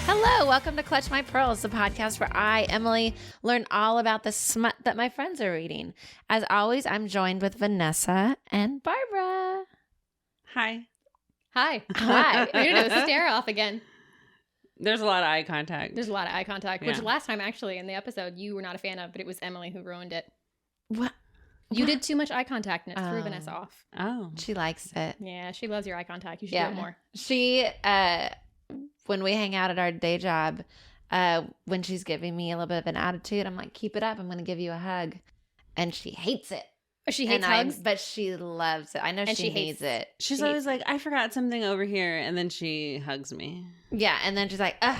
Hello, welcome to Clutch My Pearls, the podcast where I, Emily, learn all about the smut that my friends are reading. As always, I'm joined with Vanessa and Barbara. Hi. Hi. Hi. We're going to stare off again. There's a lot of eye contact. There's a lot of eye contact, Yeah. which last time actually in the episode you were not a fan of, but it was Emily who ruined it. What? You did too much eye contact and it threw Oh. Vanessa off. Oh. She likes it. Yeah, she loves your eye contact. You should Yeah. do it more. She, when we hang out at our day job, when she's giving me a little bit of an attitude, I'm like, keep it up. I'm going to give you a hug. And she hates it. She hates And hugs. but she loves it. I know And she she needs it. She's She- always like, I forgot something over here. And then she hugs me. Yeah. And then she's like, ugh.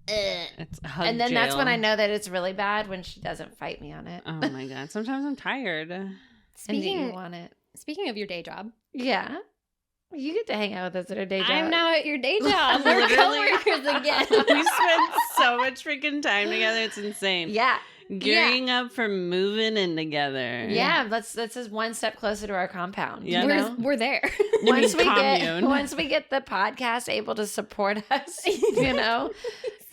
It's hug And then that's when jail. I know that it's really bad when she doesn't fight me on it. Oh my God. Sometimes I'm tired. And Speaking, you want it. speaking of your day job, Yeah. You get to hang out with us at our day job. I'm now at your day job. We're Literally. coworkers again. We spend so much freaking time together. It's insane. Yeah. Gearing up for moving in together. Yeah. That's just one step closer to our compound. Yeah. You know? We're there. Once we commune. get the podcast able to support us, you know,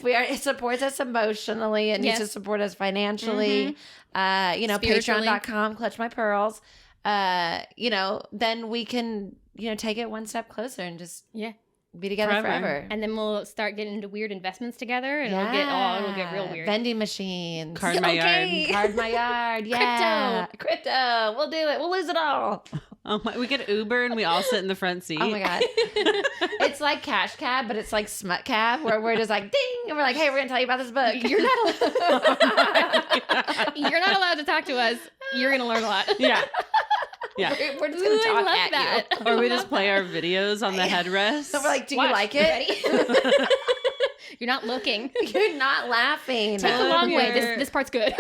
it supports us emotionally. It needs Yes. to support us financially. You know, Spiritually. patreon.com, clutch my pearls. You know, then we can, you know, take it one step closer and just Yeah. be together forever. And then we'll start getting into weird investments together and it'll get real weird. Vending machines. Card my Okay. yard. Card my yard. Yeah. Crypto. We'll do it. We'll lose it all. Oh my, we get Uber and we all sit in the front seat. Oh my God. It's like Cash Cab, but it's like Smut Cab, where we're just like, ding. And we're like, hey, we're going to tell you about this book. You're not You're not allowed to talk to us. You're going to learn a lot. Yeah. Yeah. We're just going to Ooh, I talk love at that. you. Or we just play our videos on the headrest. So we're like, do you Watch. like it? You're not looking. You're not laughing. Take the Pull long way. your- This part's good.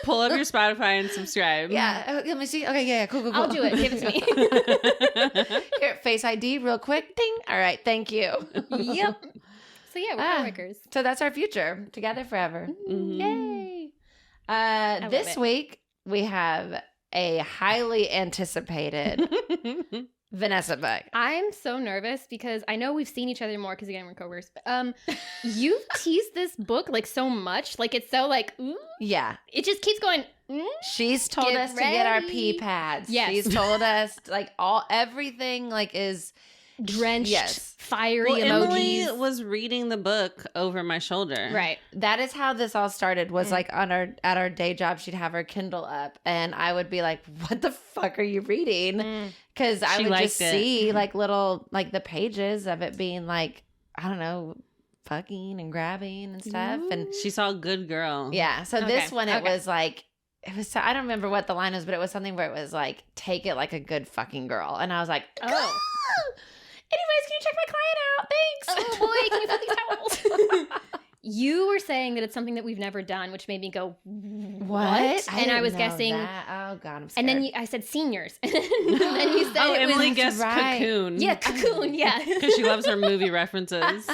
Pull up your Spotify and subscribe. Yeah. Let me see. Okay. Yeah. Cool. I'll do it. Give it to me. Here, Face ID real quick. Ding. All right. Thank you. Yep. So yeah, we're coworkers. So that's our future. Together forever. Mhm. Yay. love This it. week, we have a highly anticipated Vanessa book. I'm so nervous because I know we've seen each other more because again we're coworkers. But, you teased this book like so much, like it's so like ooh, Yeah. it just keeps going. She's told Get us to get our ready. pee pads. Yes. She's told us like everything like is Drenched, Yes. fiery Well, emojis. Emily was reading the book over my shoulder. Right. that is how this all started was like at our day job she'd have her Kindle up and I would be like, what the fuck are you reading? Because I She would liked just it. see like little like the pages of it being like, I don't know, fucking and grabbing and stuff. And She saw Good Girl. yeah, so this Okay, one it okay. was like it was I don't remember what the line was, but it was something where it was like, take it like a good fucking girl. And I was like, Oh. anyways, can you check my client out? Thanks. Oh boy, can you put these towels? You were saying that it's something that we've never done, which made me go, what? And I didn't was know guessing. that. Oh God, I'm scared. And then I said seniors. And then you said Oh, it Emily was. guessed right. Cocoon. Yeah, cocoon, yeah. Because she loves her movie references.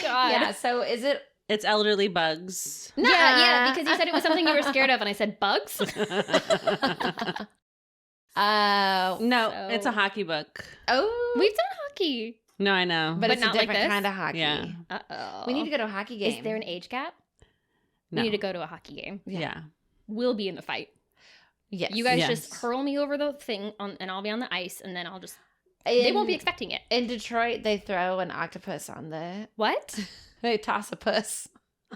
God. yeah. So is it? It's elderly bugs. Yeah, because you said it was something you were scared of, and I said bugs. No, So- it's a hockey book. Oh, We've done hockey. No, I know. but but it's a not like different this? kind of hockey. Yeah. Uh-oh. We need to go to a hockey game. Is there an age gap? No. We need to go to a hockey game. Yeah. We'll be in the fight. Yes. You guys Yes. just hurl me over the thing, and I'll be on the ice, and then I'll just. In, They won't be expecting it. in Detroit. They throw an octopus on the. What? They toss a puss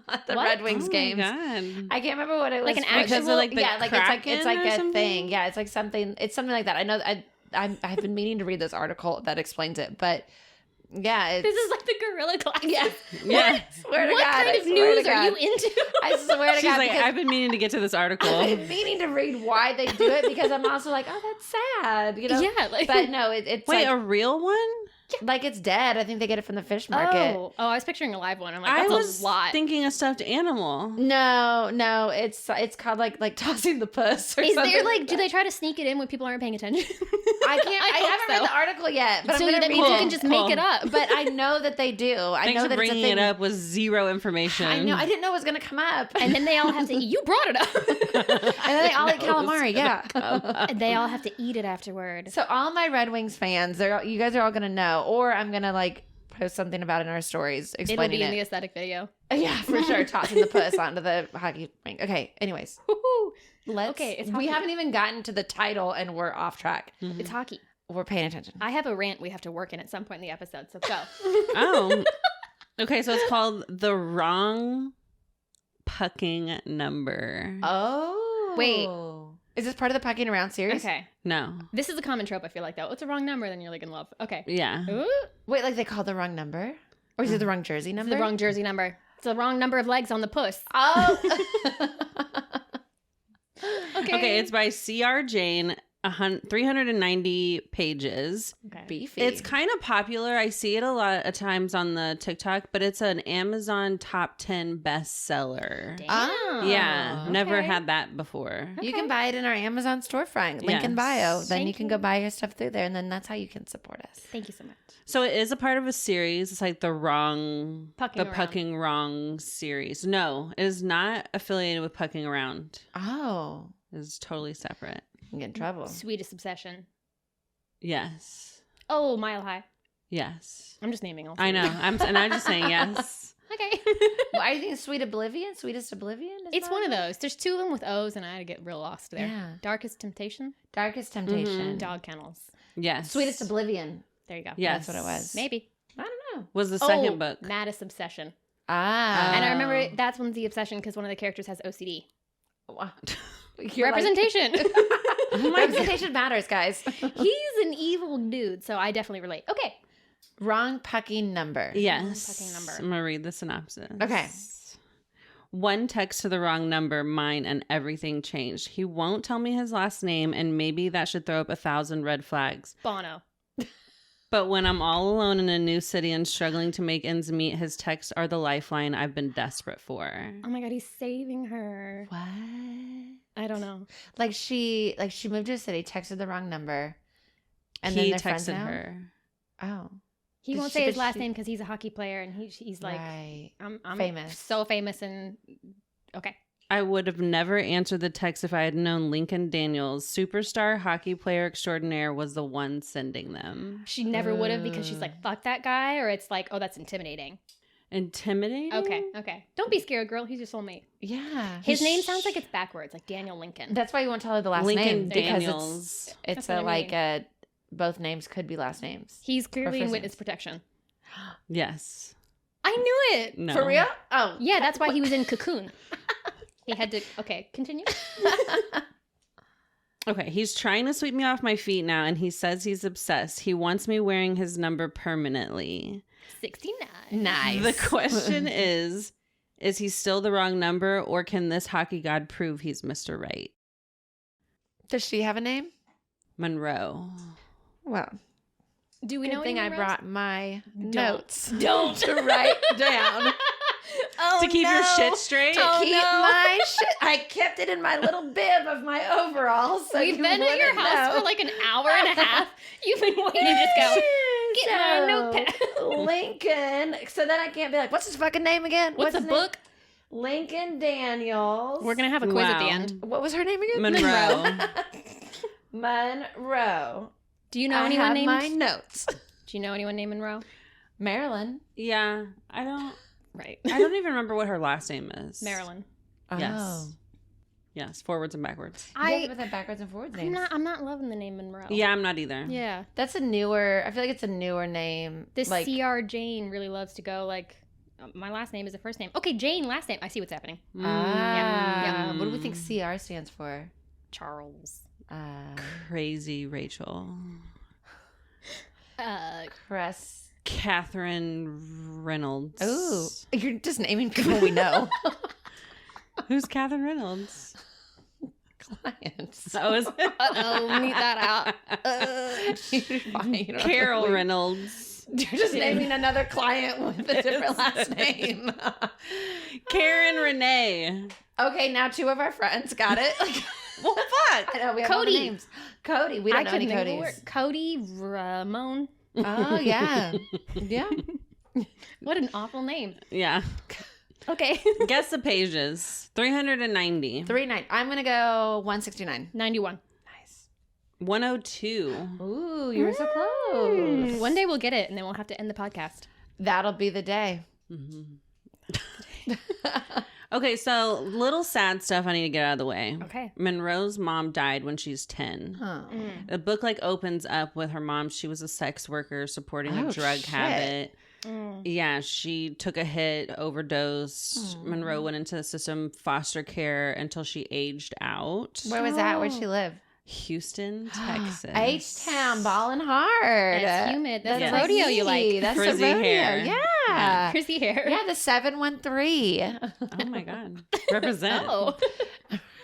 at the What? Red Wings Oh my games. God. I can't remember what it was. Like an for. actual- Because of like the yeah, like it's like Kraken or a something? thing. Yeah, it's like something. It's something like that. I know. I've been meaning to read this article that explains it, but yeah, it's, This is like the gorilla class. yeah. Yeah. Swear to What God, kind I of swear news to are you God. into? I swear to She's God, like, because I've been meaning to get to this article. I've been meaning to read why they do it because I'm also like, oh, that's sad, you know. Yeah, like. But no, it's Wait, like, a real one? like it's dead. I think they get it from the fish market. Oh, I was picturing a live one. I'm like, I that's was a lot. thinking a stuffed animal. No, it's called like tossing the puss. Or Is something there like, that. do they try to sneak it in when people aren't paying attention? I can't. I hope haven't read so. the article yet, but so I'm gonna that read means you it. can just Cool. make it up. But I know that they do. I Thanks know for that it's a bringing thing. it up with zero information. I know. I didn't know it was gonna come up. And then they all have to. You brought it up. And then they all eat It knows calamari. it's Yeah. gonna come up. And they all have to eat it afterward. So all my Red Wings fans, you guys are all gonna know, or I'm gonna like post something about in our stories It'll explaining be in the it. aesthetic video. Yeah, for sure. Tossing the puss onto the hockey rink. Okay, anyways. Woohoo! Let's, Okay, it's we hockey. haven't even gotten to the title and we're off track. Mhm. It's hockey. We're paying attention. I have a rant we have to work in at some point in the episode, so go. Oh. Okay, so it's called The Wrong Pucking Number. Oh. Wait. Is this part of the pucking around series? Okay. No. This is a common trope, I feel like, though. It's a wrong number, then you're like in love. Okay. Yeah. Ooh, Wait, like they called the wrong number? Or is it the wrong jersey it's number? the wrong jersey number. It's the wrong number of legs on the puss. Oh. Okay, it's by C.R. Jane, 390 pages. Okay. Beefy. It's kind of popular. I see it a lot of times on the TikTok, but it's an Amazon top 10 bestseller. Damn. Oh. Yeah, never okay. had that before. You can buy it in our Amazon storefront. Link in Yes. bio. Then Thank you can you. go buy your stuff through there, and then that's how you can support us. Thank you so much. So it is a part of a series. It's like the Pucking Around. Pucking Wrong series. No, it is not affiliated with Pucking Around. Oh. It is totally separate. You get in trouble. Sweetest Obsession. Yes. Oh, Mile High. Yes. I'm just naming all. I know. I'm just saying yes. Okay. Well, are you thinking Sweet Oblivion? Sweetest Oblivion? Is It's that one of it? those. There's two of them with O's, and I had to get real lost there. Yeah. Darkest Temptation, Darkest Temptation. Mhm. Dog Kennels. Yes. Sweetest Oblivion. There you go. Yes. That's what it was. Maybe. I don't know. Was the second Oh, book. Maddest Obsession. Ah. And I remember Oh. that's one's the obsession because one of the characters has OCD. Wow. You're like- Representation. Representation matters, guys. He's an evil dude, so I definitely relate. Okay. Wrong pucking number. Yes. Pucking number. I'm going to read the synopsis. Okay. One text to the wrong number, mine, and everything changed. He won't tell me his last name, and maybe that should throw up 1,000 red flags. Bono. But when I'm all alone in a new city and struggling to make ends meet, his texts are the lifeline I've been desperate for. Oh my god, he's saving her. What? I don't know. Like she moved to a city, texted the wrong number, and He then they're friends texted now? her. Oh. He But won't she- say his but last she- name because he's a hockey player, and he's like, right. I'm Famous. so famous, and okay. I would have never answered the text if I had known Lincoln Daniels, superstar hockey player extraordinaire, was the one sending them. She never would have because she's like, fuck that guy, or it's like, oh, that's intimidating. Intimidating? Okay. Don't be scared, girl. He's your soulmate. Yeah. His name sounds like it's backwards, like Daniel Lincoln. That's why you won't tell her the last Lincoln name. because Daniels. It's That's what I mean. both names could be last names. He's clearly in first witness names. protection. Yes. I knew it. No. For real? Oh. Yeah, that's why he was in Cocoon. He had to. Okay, continue. Okay, he's trying to sweep me off my feet now, and he says he's obsessed. He wants me wearing his number permanently. 69. Nice. The question is he still the wrong number, or can this hockey god prove he's Mr. Right? Does she have a name? Monroe. Well, Do we good know thing I anyone, brought my Don't. notes Don't. to write down. Oh, To keep your no. shit straight? To Oh, keep no. my shit. I kept it in my little bib of my overalls. So We've you been at your wouldn't house know. for like an hour and a half. You've been waiting to just go. Get my notepad. Lincoln. So then I can't be like, what's his fucking name again? What's the his name? book? Lincoln Daniels. We're gonna have a quiz at the Wow. end. What was her name again? Monroe. Monroe. Do you know I anyone have named? my notes. Do you know anyone named Monroe? Marilyn. Yeah, I don't Right. even remember what her last name is. Marilyn. Yes. Oh. Yes, forwards and backwards. Yeah, but then backwards and forwards names. I'm not loving the name Monroe. Yeah, I'm not either. Yeah. That's a newer. I feel like it's a newer name. This like, CR Jane really loves to go like, my last name is the first name. Okay, Jane, last name. I see what's happening. Ah. Yeah. What do we think CR stands for? Charles. Crazy Rachel. Cress. Catherine Reynolds. Ooh, you're just naming people we know. Who's Catherine Reynolds? Clients. Oh, is it? Uh-oh, meet that out. You're fine, you don't have to Carol leave. Reynolds. You're just naming another client with a different last name. Karen Renee. Okay, now two of our friends got it. Well, fuck. I know we have all the Cody. names. Cody. We don't know any couldn't think of a word. Codys. Cody Ramon. Oh yeah, yeah. What an awful name. Yeah. Okay. Guess the pages. 390. 39. I'm gonna go 169. 91. Nice. 102. Ooh, you were so close. One day we'll get it, and then we'll have to end the podcast. That'll be the day. Okay, so little sad stuff I need to get out of the way. Okay. Monroe's mom died when she's 10. Huh. The book opens up with her mom. She was a sex worker supporting a Oh, drug shit. habit. Yeah, she took a hit, overdosed. Monroe went into the system, foster care until she aged out. Where was that? Where'd she live? Houston, Texas. H-Town, balling hard. It's humid. That's Yes. the rodeo you like. That's Frizzy the rodeo. hair. Yeah. Frizzy hair. Yeah, the 713. Oh my God. Represent. Oh.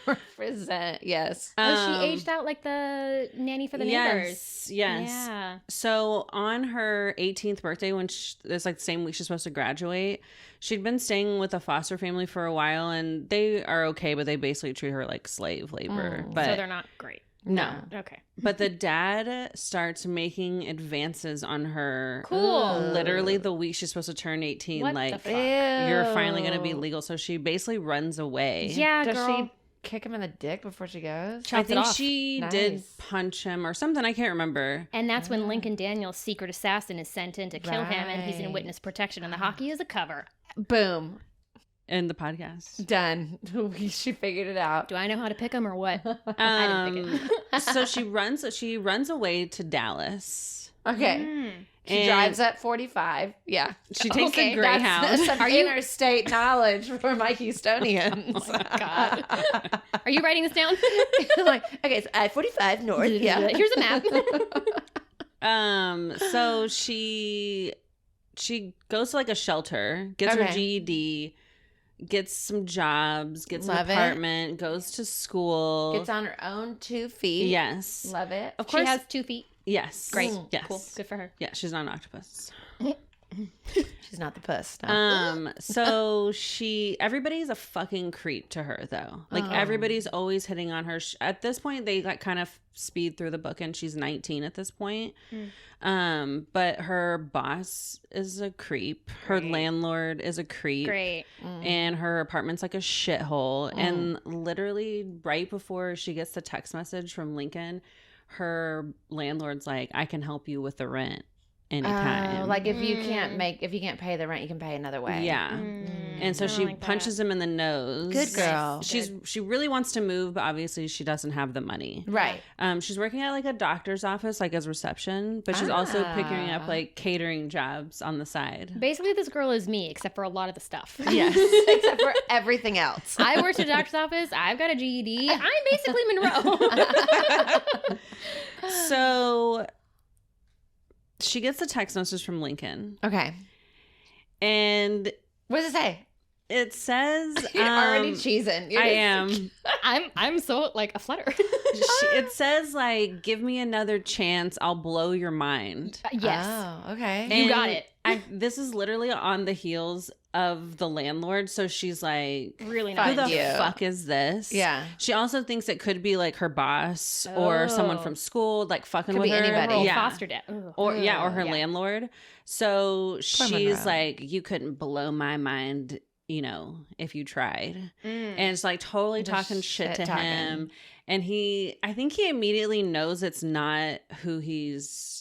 Represent, yes. She aged out like the nanny for the neighbors. Yes. Yeah. So on her 18th birthday, when it's the same week she's supposed to graduate, she'd been staying with a foster family for a while, and they are okay, but they basically treat her like slave labor. But So they're not great. no. Okay. But the dad starts making advances on her. Cool. Literally the week she's supposed to turn 18. What like, the fuck? you're finally going to be legal. So she basically runs away. Yeah, Does girl. she kick him in the dick before she goes? I Chops it think off. she Nice. did punch him or something. I can't remember. And that's when Lincoln Daniels' secret assassin is sent in to kill him, and he's in Right. witness protection, and the hockey is a cover. Boom. In the podcast. Done. She figured it out. Do I know how to pick him or what? I didn't pick it. So she runs away to Dallas. Okay. She And drives at 45. Yeah. She takes Okay, the that's- Greyhound. Some interstate knowledge for my Houstonians. Oh my God. Are you writing this down? I'm like, okay, so I-45 north. Yeah. Here's a map. So she goes to a shelter, gets her Okay. GED, gets some jobs, gets Love an it. apartment, goes to school. Gets on her own 2 feet. Yes. Love it. Of She course. has 2 feet. Yes. Great. Yes. Cool. Good for her. Yeah, she's not an octopus. She's not the puss. No. So everybody's a fucking creep to her though. Everybody's always hitting on her. At this point, they kind of speed through the book, and she's 19 at this point. But her boss is a creep. Her landlord is a creep. Great. And her apartment's like a shithole. And literally right before she gets the text message from Lincoln, her landlord's like, I can help you with the rent anytime. Like if you can't pay the rent, you can pay another way. Yeah. And so I don't she like that. punches him in the nose. Good girl. She really wants to move, but obviously she doesn't have the money. Right. She's working at a doctor's office, as reception, but she's also picking up catering jobs on the side. Basically, this girl is me, except for a lot of the stuff. Yes. Except for everything else. I worked at a doctor's office. I've got a GED. I'm basically Monroe. So she gets a text message from Lincoln, Okay. and What does it say? it says You're already cheesing. I am. I'm so a flutter. It says give me another chance, I'll blow your mind. Yes. Oh, okay. You got it. This is literally on the heels of the landlord, so she's like, Really Fuck who nice. the you. fuck is this? Yeah. She also thinks it could be her boss or someone from school fucking Could with be her. anybody. Little Yeah. foster dad. Ugh. Or her Yeah. landlord. So she's Monroe. like, you couldn't blow my mind, if you tried. And it's totally Just talking shit to shit-talking. him. And I think he immediately knows it's not who he's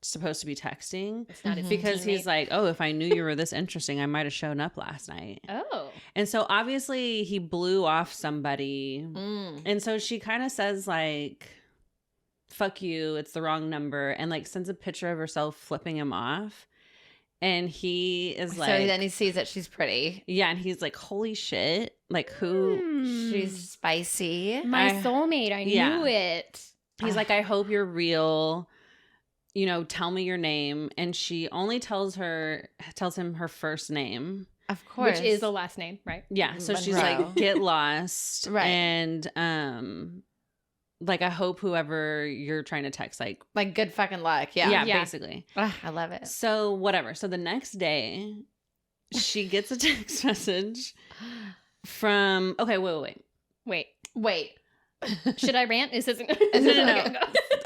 supposed to be texting. It's not his Because he's teammate. like, oh, if I knew you were this interesting, I might have shown up last night. Oh. And so obviously he blew off somebody. Mm. And so she kind of says fuck you, it's the wrong number, and sends a picture of herself flipping him off. And he is So then he sees that she's pretty. yeah, and he's like, holy shit, who? She's spicy. My I- soulmate. I yeah. knew it. He's like, I hope you're real. Tell me your name. And she only tells him her first name. Of course. Which is a last name, right? Yeah. So she's Monroe. like, get lost. Right. And I hope whoever you're trying to text, like good fucking luck. Yeah. yeah, Yeah. basically. Ugh, I love it. So whatever. So the next day, she gets a text message from. Okay, wait. Wait. Wait. Should I rant? Is this? No.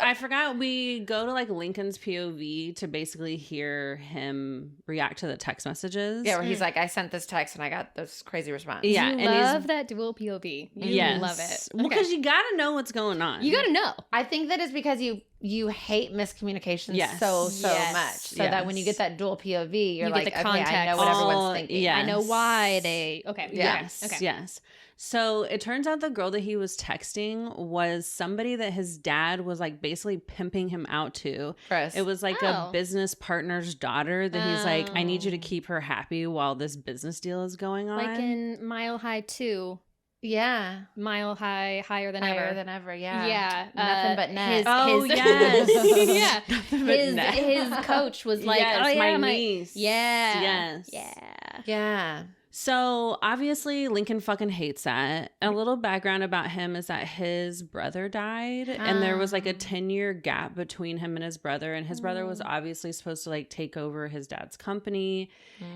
I forgot we go to like Lincoln's POV to basically hear him react to the text messages. Yeah, where he's like, I sent this text and I got this crazy response. Yeah, You and love that dual POV. You love it. Well, because you gotta know what's going on. You gotta know. I think that is because you hate miscommunication Yes. so Yes. much. So that when you get that dual POV, you're You like, get the okay, I know context. what everyone's Oh, thinking. yeah. I know why they. Okay. Yes. Okay. Yes. So it turns out the girl that he was texting was somebody that his dad was like basically pimping him out to. Gross. It was like a business partner's daughter that he's like, I need you to keep her happy while this business deal is going on. Like in Mile High 2. Yeah. Mile High, higher than Higher ever. than ever, yeah. Yeah. Nothing but net. Yes. Nothing but net. His coach was like, yes, oh, yeah, my niece. Yeah. Yes. Yeah. Yeah. So obviously Lincoln fucking hates that. A little background about him is that his brother died and there was like a 10-year gap between him and his brother, and his brother was obviously supposed to like take over his dad's company.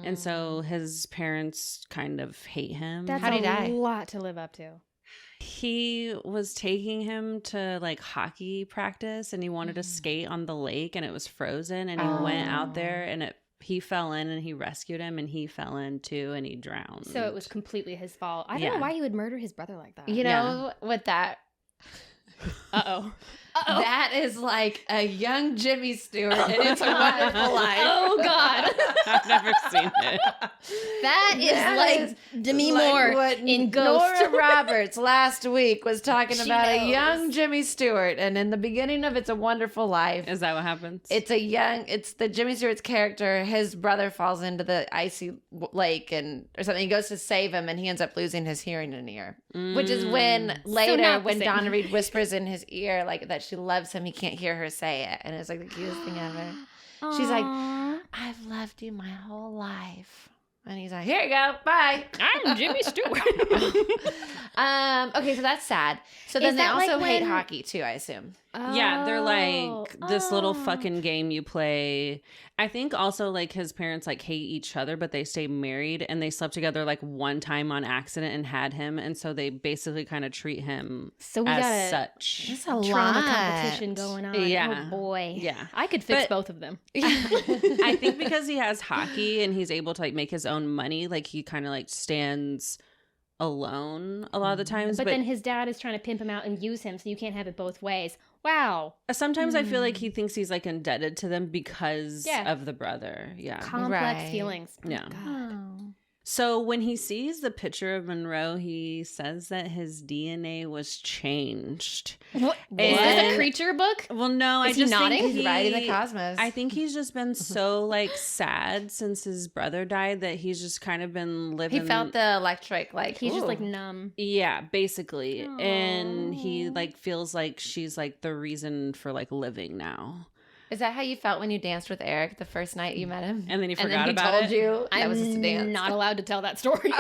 And so his parents kind of hate him. That's How'd he die? a lot to live up to. He was taking him to like hockey practice and he wanted to skate on the lake and it was frozen, and he went out there and he fell in and he rescued him and he fell in too and he drowned. So it was completely his fault. I don't know why he would murder his brother like that. You know what that... Uh-oh. That is like a young Jimmy Stewart and It's a Wonderful Life. Oh, God. I've never seen it. That is like Demi Moore what in Ghost. Nora Roberts last week was talking She about knows. a young Jimmy Stewart, and in the beginning of It's a Wonderful Life, Is that what happens? it's the Jimmy Stewart's character. His brother falls into the icy lake or something. He goes to save him, and he ends up losing his hearing in an ear, which is when later not the when same. Donna Reed whispers in his ear like that she loves him, he can't hear her say it, and it's like the cutest thing ever. She's like, Aw. I've loved you my whole life. And he's like, here you go. Bye. I'm Jimmy Stewart. Okay, so that's sad. So then Is they that like also hate when- hockey too, I assume. Yeah, they're like this little Oh. fucking game you play. I think also like his parents like hate each other, but they stay married and they slept together like one time on accident and had him, and so they basically kind of treat him So we as got a such. That's a trauma lot. competition going on. Yeah. Oh boy. Yeah. I could fix But- both of them. I think because he has hockey and he's able to like make his own money, like he kind of like stands alone a lot of the times. But then his dad is trying to pimp him out and use him, so you can't have it both ways. Wow. sometimes I feel like he thinks he's like indebted to them because Yeah. of the brother. Yeah. Complex Right. feelings. Oh, Yeah. God. So when he sees the picture of Monroe, he says that his DNA was changed. What? Is this And- a creature book? Well, no, I Is he just nodding? think He's riding the cosmos. I think he's just been so like sad since his brother died that he's just kind of been he living. felt the electric, like He's just ooh. like numb. Yeah, basically. And he Aw. like feels like she's like the reason for like living now. Is that how you felt when you danced with Eric the first night you met him? And then he and forgot then he about told it. you that I'm was just a dance. not allowed to tell that story.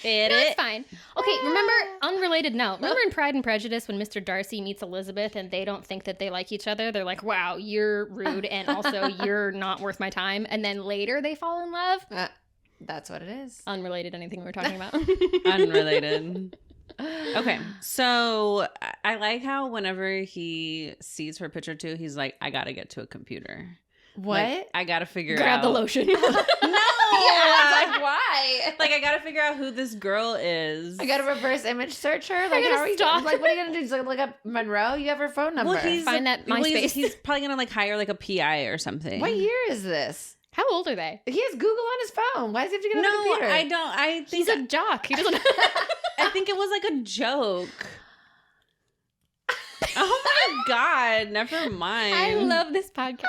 It That's fine. Okay, remember, unrelated note. Remember in Pride and Prejudice when Mr. Darcy meets Elizabeth and they don't think that they like each other? They're like, wow, you're rude and also you're not worth my time. And then later they fall in love? That's what it is. Unrelated anything we were talking about. Unrelated. Okay, so I like how whenever he sees her picture too, he's like, I gotta get to a computer. What? Like, I gotta figure Grab out. the lotion. No! Yeah, I was like, why? Like, I gotta figure out who this girl is. I gotta reverse image search her. Like, gotta how are you? stalk Like, what are you gonna do? Just look up Monroe? You have her phone number. Well, he's Find that MySpace. He's probably gonna like hire like a PI or something. What year is this? How old are they? He has Google on his phone. Why does he have to get on the No, computer? I don't. I think He's a jock. He doesn't. I think it was like a joke. Oh my god! Never mind. I love this podcast.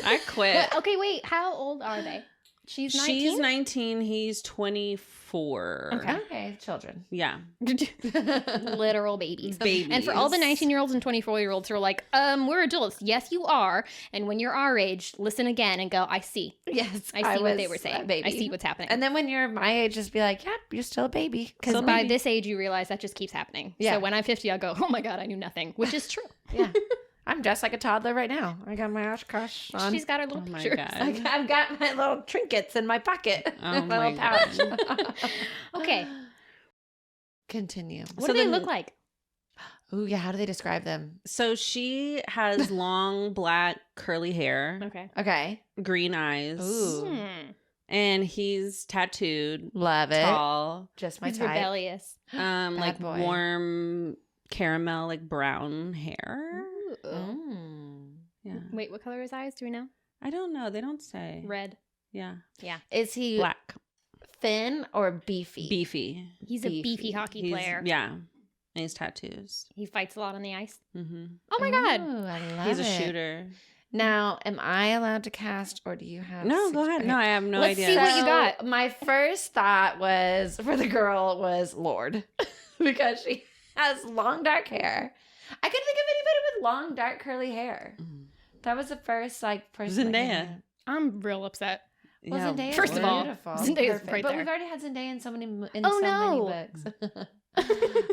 I quit. Okay, wait. How old are they? She's 19? She's 19. He's 24. Okay, children. Yeah. Literal babies. Babies. And for all the 19-year-olds and 24-year-olds who are like, we're adults. Yes, you are. And when you're our age, listen again and go, I see. Yes, I see what they was were a saying. baby. I see what's happening. And then when you're my age, just be like, yep, you're still a baby. Because So by maybe- this age, you realize that just keeps happening. Yeah. So when I'm 50, I'll go, oh my God, I knew nothing, which is true. Yeah. I'm dressed like a toddler right now. I got my Oshkosh on. She's got her little Oh my picture. god. I've got my little trinkets in my pocket. Oh my little pouch. Okay. Continue. What So do they then- look like? Ooh, yeah. How do they describe them? So she has long, black, curly hair, Okay. Okay. green eyes. Ooh. And he's tattooed, Love it. tall, Just my He's type. rebellious. like boy. warm caramel, like brown hair. Yeah. Wait, what color are his eyes? Do we know? I don't know. They don't say. Red. Yeah. Yeah. Is he Black. thin or beefy? Beefy. He's a beefy hockey player. Yeah. And he's tattoos. He fights a lot on the ice. Mm-hmm. Oh my God. Ooh, I love He's a it. shooter. Now, am I allowed to cast, or do you have? No, go ahead. Okay. No, I have no Let's idea. see what you got. So, my first thought was for the girl was Lord because she has long dark hair. I couldn't think of anybody with long dark curly hair. That was the first person. that came Zendaya. in. I'm real upset. Well, Yeah. Zendaya First of all, beautiful. Zendaya's Perfect. right but there. we've already had Zendaya in so many many books.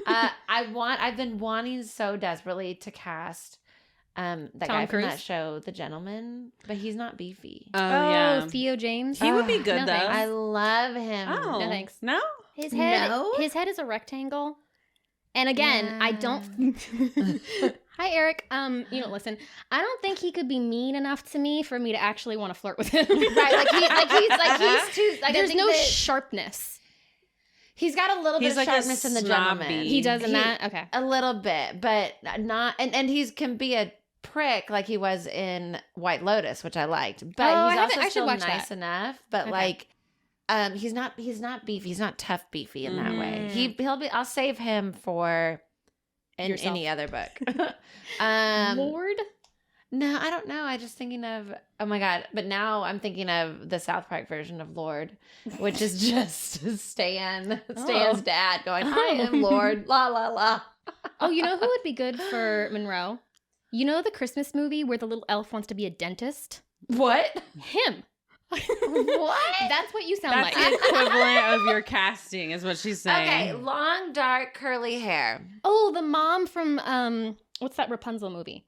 I've been wanting so desperately to cast that Tom guy from Cruise? that show, The Gentleman, but he's not beefy. Oh, yeah. Theo James. He would be good, no though. thanks. I love him. Oh. No thanks. No? His head. No? His head is a rectangle. And again, I don't. Hi, Eric. Listen. I don't think he could be mean enough to me for me to actually want to flirt with him. Right, he's too. Like, There's I think no that sharpness. he's got a little bit He's of like a sharpness in The Gentleman. snobby- He does in that. Okay. A little bit, but not. And he can be a prick like he was in White Lotus, which I liked. But Oh, he's I also should still watch nice that. enough. But Okay. he's not beefy. He's not tough beefy in that way. Mm. He'll be. I'll save him for in Yourself. any other book. Lord. No, I don't know. I just thinking of oh my god. But now I'm thinking of the South Park version of Lord, which is just Stan's dad going, "I am Lord." La la la. Oh, you know who would be good for Monroe? You know the Christmas movie where the little elf wants to be a dentist? What? Him. What? That's what you sound That's like. the equivalent of your casting, is what she's saying. Okay, long, dark, curly hair. Oh, the mom from what's that Rapunzel movie?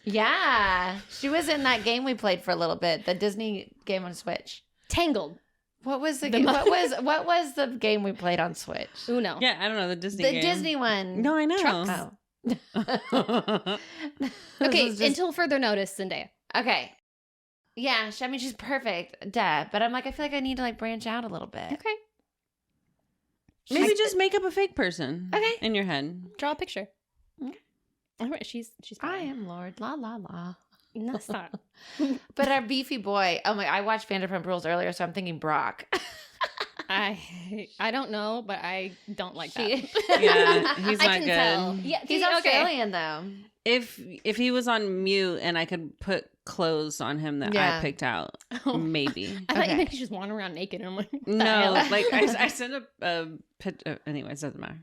Yeah, she was in that game we played for a little bit, the Disney game on Switch. Tangled. What was the The game? mo- What was the game we played on Switch? Uno. Yeah, I don't know. The Disney The game. Disney one. No, I know. Trucks. Oh. Okay, This is just- until further notice, Zendaya. okay. Yeah, I mean she's perfect, duh. But I'm like, I feel like I need to like branch out a little bit. Okay. Maybe just make up a fake person. Okay. In your head. Draw a picture. Okay. All right, she's I am Lord. La la la. No, stop. But our beefy boy. Oh my! I watched Vanderpump Rules earlier, so I'm thinking Brock. I don't know, but I don't like that. Yeah, he's I not can good. tell. Yeah, He's see, okay. Australian though. If he was on mute and I could put clothes on him that Yeah. I picked out, Oh. maybe. I thought Okay. you meant he's just wandering around naked. And I'm like, what the No, hell? like I sent a picture. Anyways, doesn't matter.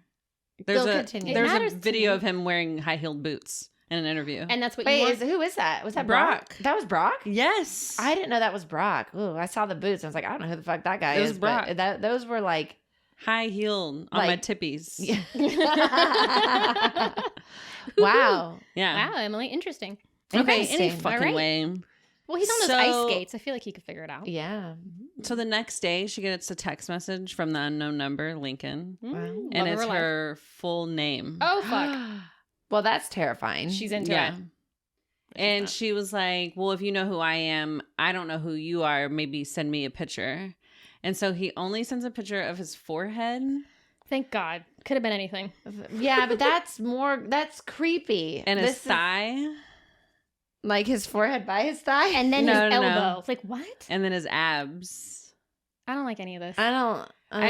There's Go a continue. It there's matters a to video me. of him wearing high heeled boots in an interview. And that's what you Wait, want. who is that? Was that Brock. Brock? That was Brock? Yes, I didn't know that was Brock. Ooh, I saw the boots. I was like, I don't know who the fuck that guy It was is. Brock. But those were like, high heeled on my Like- tippies. wow. Yeah. Wow, Emily, interesting. Okay, any Interesting. fucking Alright. way. Well, he's on those ice So- skates. I feel like he could figure it out. Yeah. So the next day, she gets a text message from the unknown number, Lincoln, Mm, Wow. love and of it's her life. her full name. Oh fuck, Well, that's terrifying. she's into yeah. it. And not. she was like, well, if you know who I am, I don't know who you are. Maybe send me a picture. And so he only sends a picture of his forehead Thank God. Could have been anything. Yeah, but that's creepy. and his This is- thigh like his forehead by his thigh? And then No, his no, no. elbow. It's like, what? and then his abs. I don't like any of this. I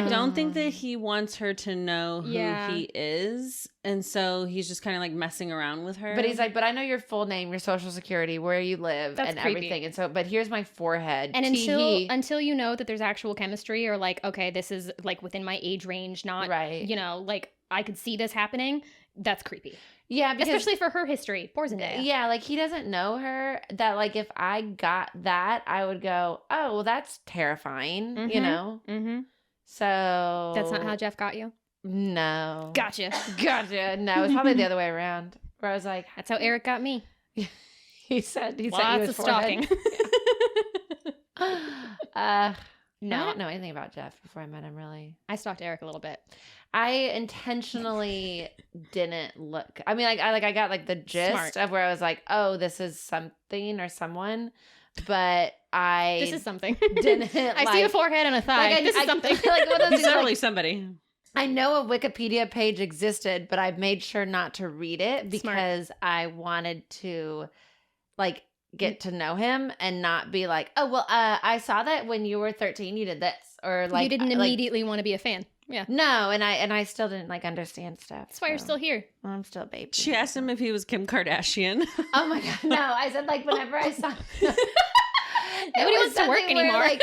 don't think that he wants her to know who Yeah. he is. And so he's just kind of like messing around with her. But he's like, but I know your full name, your social security, where you live, That's and creepy. everything. And so, but here's my forehead. And Tee-hee. until you know that there's actual chemistry, or like, okay, this is like within my age range, not Right. you know, like I could see this happening. That's creepy, Yeah, because especially for her history. Poor Zendaya. yeah, like he doesn't know her. That like if I got that, I would go, oh, well, that's terrifying. You Mhm. know. Mm-hmm. So That's not how Jeff got you. No. Gotcha. Gotcha. No, it's probably the other way around. Where I was like, That's how Eric got me. he said you Lots his of stalking. forehead. No. I don't know anything about Jeff before I met him, really. I stalked Eric a little bit. I intentionally didn't look. I mean, I got like the gist Smart. of where I was like, oh, this is something or someone, but I This is something. didn't. I see a forehead and a thigh. This is something. Like one of those He's things, like, certainly somebody. I know a Wikipedia page existed, but I made sure not to read it because I wanted to like get to know him and not be like, oh, well, I saw that when you were 13, you did this, or like you didn't like, immediately want to be a fan. Yeah. No, and I still didn't like understand stuff. That's why you're still here. I'm still a baby. She asked him if he was Kim Kardashian. Oh my god, no! I said like whenever I saw. Nobody wants to work something where, anymore. Like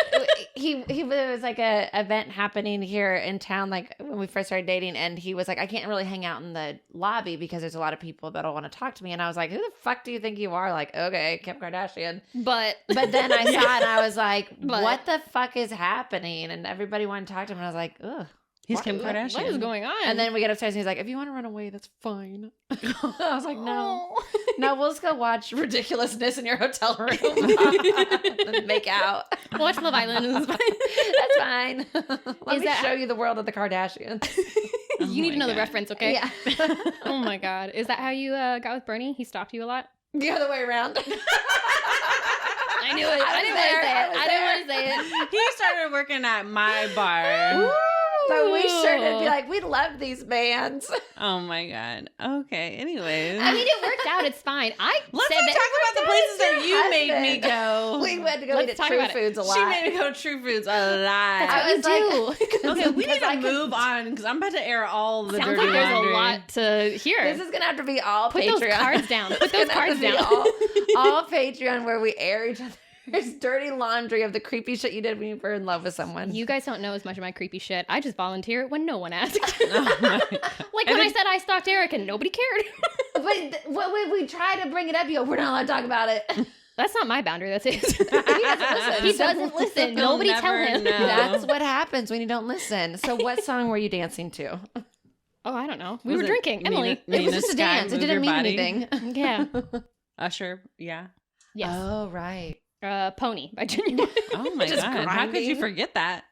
he was like a event happening here in town, like when we first started dating, and he was like, I can't really hang out in the lobby because there's a lot of people that'll want to talk to me, and I was like, who the fuck do you think you are? Like, okay, Kim Kardashian. But then I saw it and I was like, But- what the fuck is happening? And everybody wanted to talk to him, and I was like, ugh. He's Kim Kardashian. what is going on? And then we get upstairs and he's like, if you want to run away, that's fine. I was like, no. Oh. No, we'll just go watch Ridiculousness in your hotel room and make out. Watch Love Island. That's fine. Let Is me that- show you the world of the Kardashians. You need my to know the God. reference, okay? Yeah. Oh my god. Is that how you got with Bernie? He stalked you a lot? The other way around. I knew it. I didn't want to say it. He started working at my bar. So we sure did be like, we love these bands. Oh my god. Okay. Anyways, I mean, it worked out. It's fine. let's said not that- talk about the places that your you made me husband. go. We went to go Let's eat at talk True about it. Foods a lot. She made me go to True Foods a lot. That's I what you was do. Okay, we need Because I to could- move on because I'm about to air all the Sounds dirty like there's laundry. a lot to hear. This is gonna have to be all Put Patreon. those cards down. Put those It's gonna cards have to down. be all Patreon where we air each other's dirty laundry of the creepy shit you did when you were in love with someone. You guys don't know as much of my creepy shit. I just volunteer when no one asked. Oh my God. Like And when I then- said I stalked Eric and nobody cared. But when we try to bring it up, you go, we're not allowed to talk about it. That's not my boundary. That's his. He doesn't listen. He doesn't listen. You'll Nobody tell never him. know. That's what happens when you don't listen. So what song were you dancing to? Oh, I don't know. We Was were it drinking. Emily. It was Nina just a Sky, dance. It Move didn't Your mean Body? anything. Yeah. Usher, yeah. Yes. Oh, right. Pony by Junior. Oh my Just god, how could you grinding. forget that?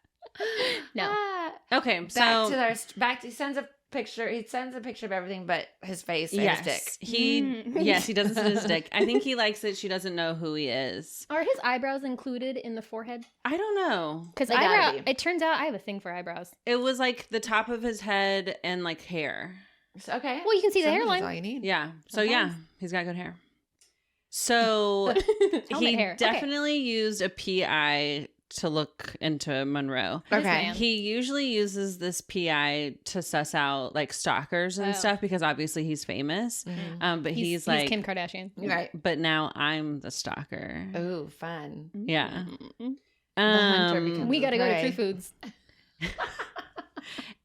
No. Ah. Okay, Back so to our back. He sends a picture. He sends a picture of everything, but his face and his dick. yes, he Mm. yes he doesn't see his dick. I think he likes it. She doesn't know who he is. Are his eyebrows included in the forehead? I don't know. Because They gotta eyebrow. be. It turns out I have a thing for eyebrows. It was like the top of his head and like hair. Okay. Well, you can see the Sometimes hairline. That's all you need. Yeah. So Okay. yeah, he's got good hair. So Helmet he hair. Okay. definitely used a PI to look into Monroe. This Okay. man. He usually uses this PI to suss out like stalkers and Oh. stuff because obviously he's famous. Mhm. But he's like, Kim Kardashian. Right. but now I'm the stalker. Ooh, fun. Yeah. Mm. hunter becomes- We got to go to Right. True Foods.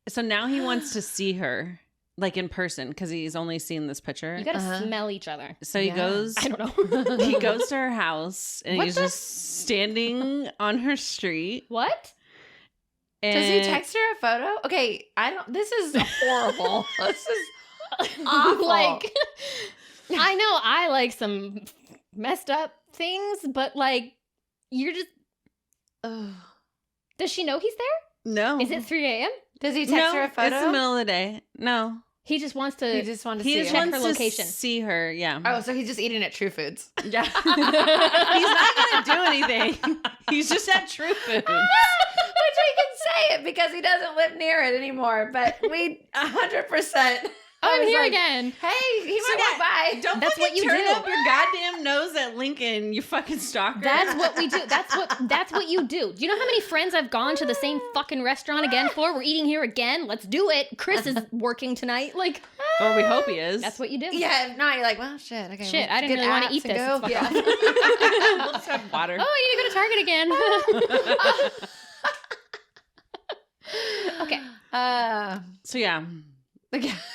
So now he wants to see her like in person because he's only seen this picture. You got to Uh-huh. smell each other. So he Yeah. goes. I don't know. He goes to her house and What he's the- just standing on her street. What? And Does he text her a photo? Okay, I don't. This is horrible. This is awful. Like, I know I like some messed up things, but like, you're just. Ugh. Does she know he's there? No. Is it 3 a.m.? Does he text her a photo? It's the middle of the day. No. He just wants to. He just wanted to He see just her. check wants her to location. see her. Yeah. Oh, so he's just eating at True Foods. Yeah. He's not going to do anything. He's just at True Foods. Which he can say it because he doesn't live near it anymore. But we 100%. Oh, I'm was here like, again. Hey, he So might walk by. Don't That's fucking what you turn do. up your goddamn nose at Lincoln, you fucking stalker. That's what we do. That's what you do. Do you know how many friends I've gone to the same fucking restaurant again for? We're eating here again. Let's do it. Chris is working tonight. Like, or we hope he is. that's what you do. Yeah, if not, you're like, well, shit. Okay, Shit, we'll I didn't get really wanna apps eat and this. go. It's fuck Yeah. off. We'll just have water. Oh, I need to go to Target again. Okay. So yeah.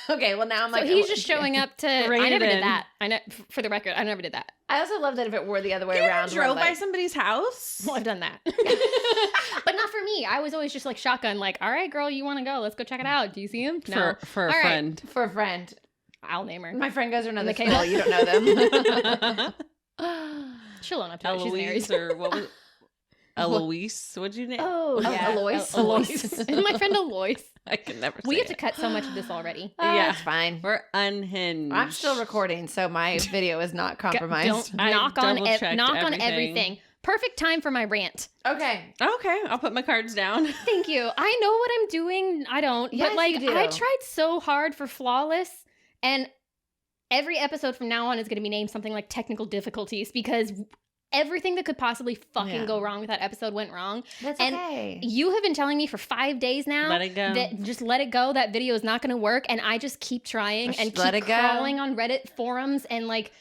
Okay, well, now I'm So like, he's just showing up to. Rein I it never in. did that. I know. For the record, I never did that. I also love that if it were the other way You ever around. drove where, by like, somebody's house? Well, I've done that, but not for me. I was always just like shotgun. Like, all right, girl, you want to go? Let's go check it out. Do you see him? No. For a All right. friend. for a friend. I'll name her. My friend goes to another Michaela? school. You don't know them. She'll own up to it. She's an Aries. Eloise or what was it? Eloise. What'd you name? Oh, yeah. Alois. Alois. My friend Alois. I can never say We have to it. cut so much of this already. Yeah. It's fine. We're unhinged. I'm still recording, so my video is not compromised. Don't I knock on double-checked on everything. everything. Perfect time for my rant. Okay. Okay, I'll put my cards down. Thank you. I know what I'm doing. I don't. Yes, but like you do. I tried so hard for flawless, and every episode from now on is going to be named something like technical difficulties because everything that could possibly fucking go wrong with that episode went wrong. That's And okay. You have been telling me for 5 days now Let it go. that just let it go. That video is not going to work, and I just keep trying Just and let keep it go. crawling on Reddit forums and like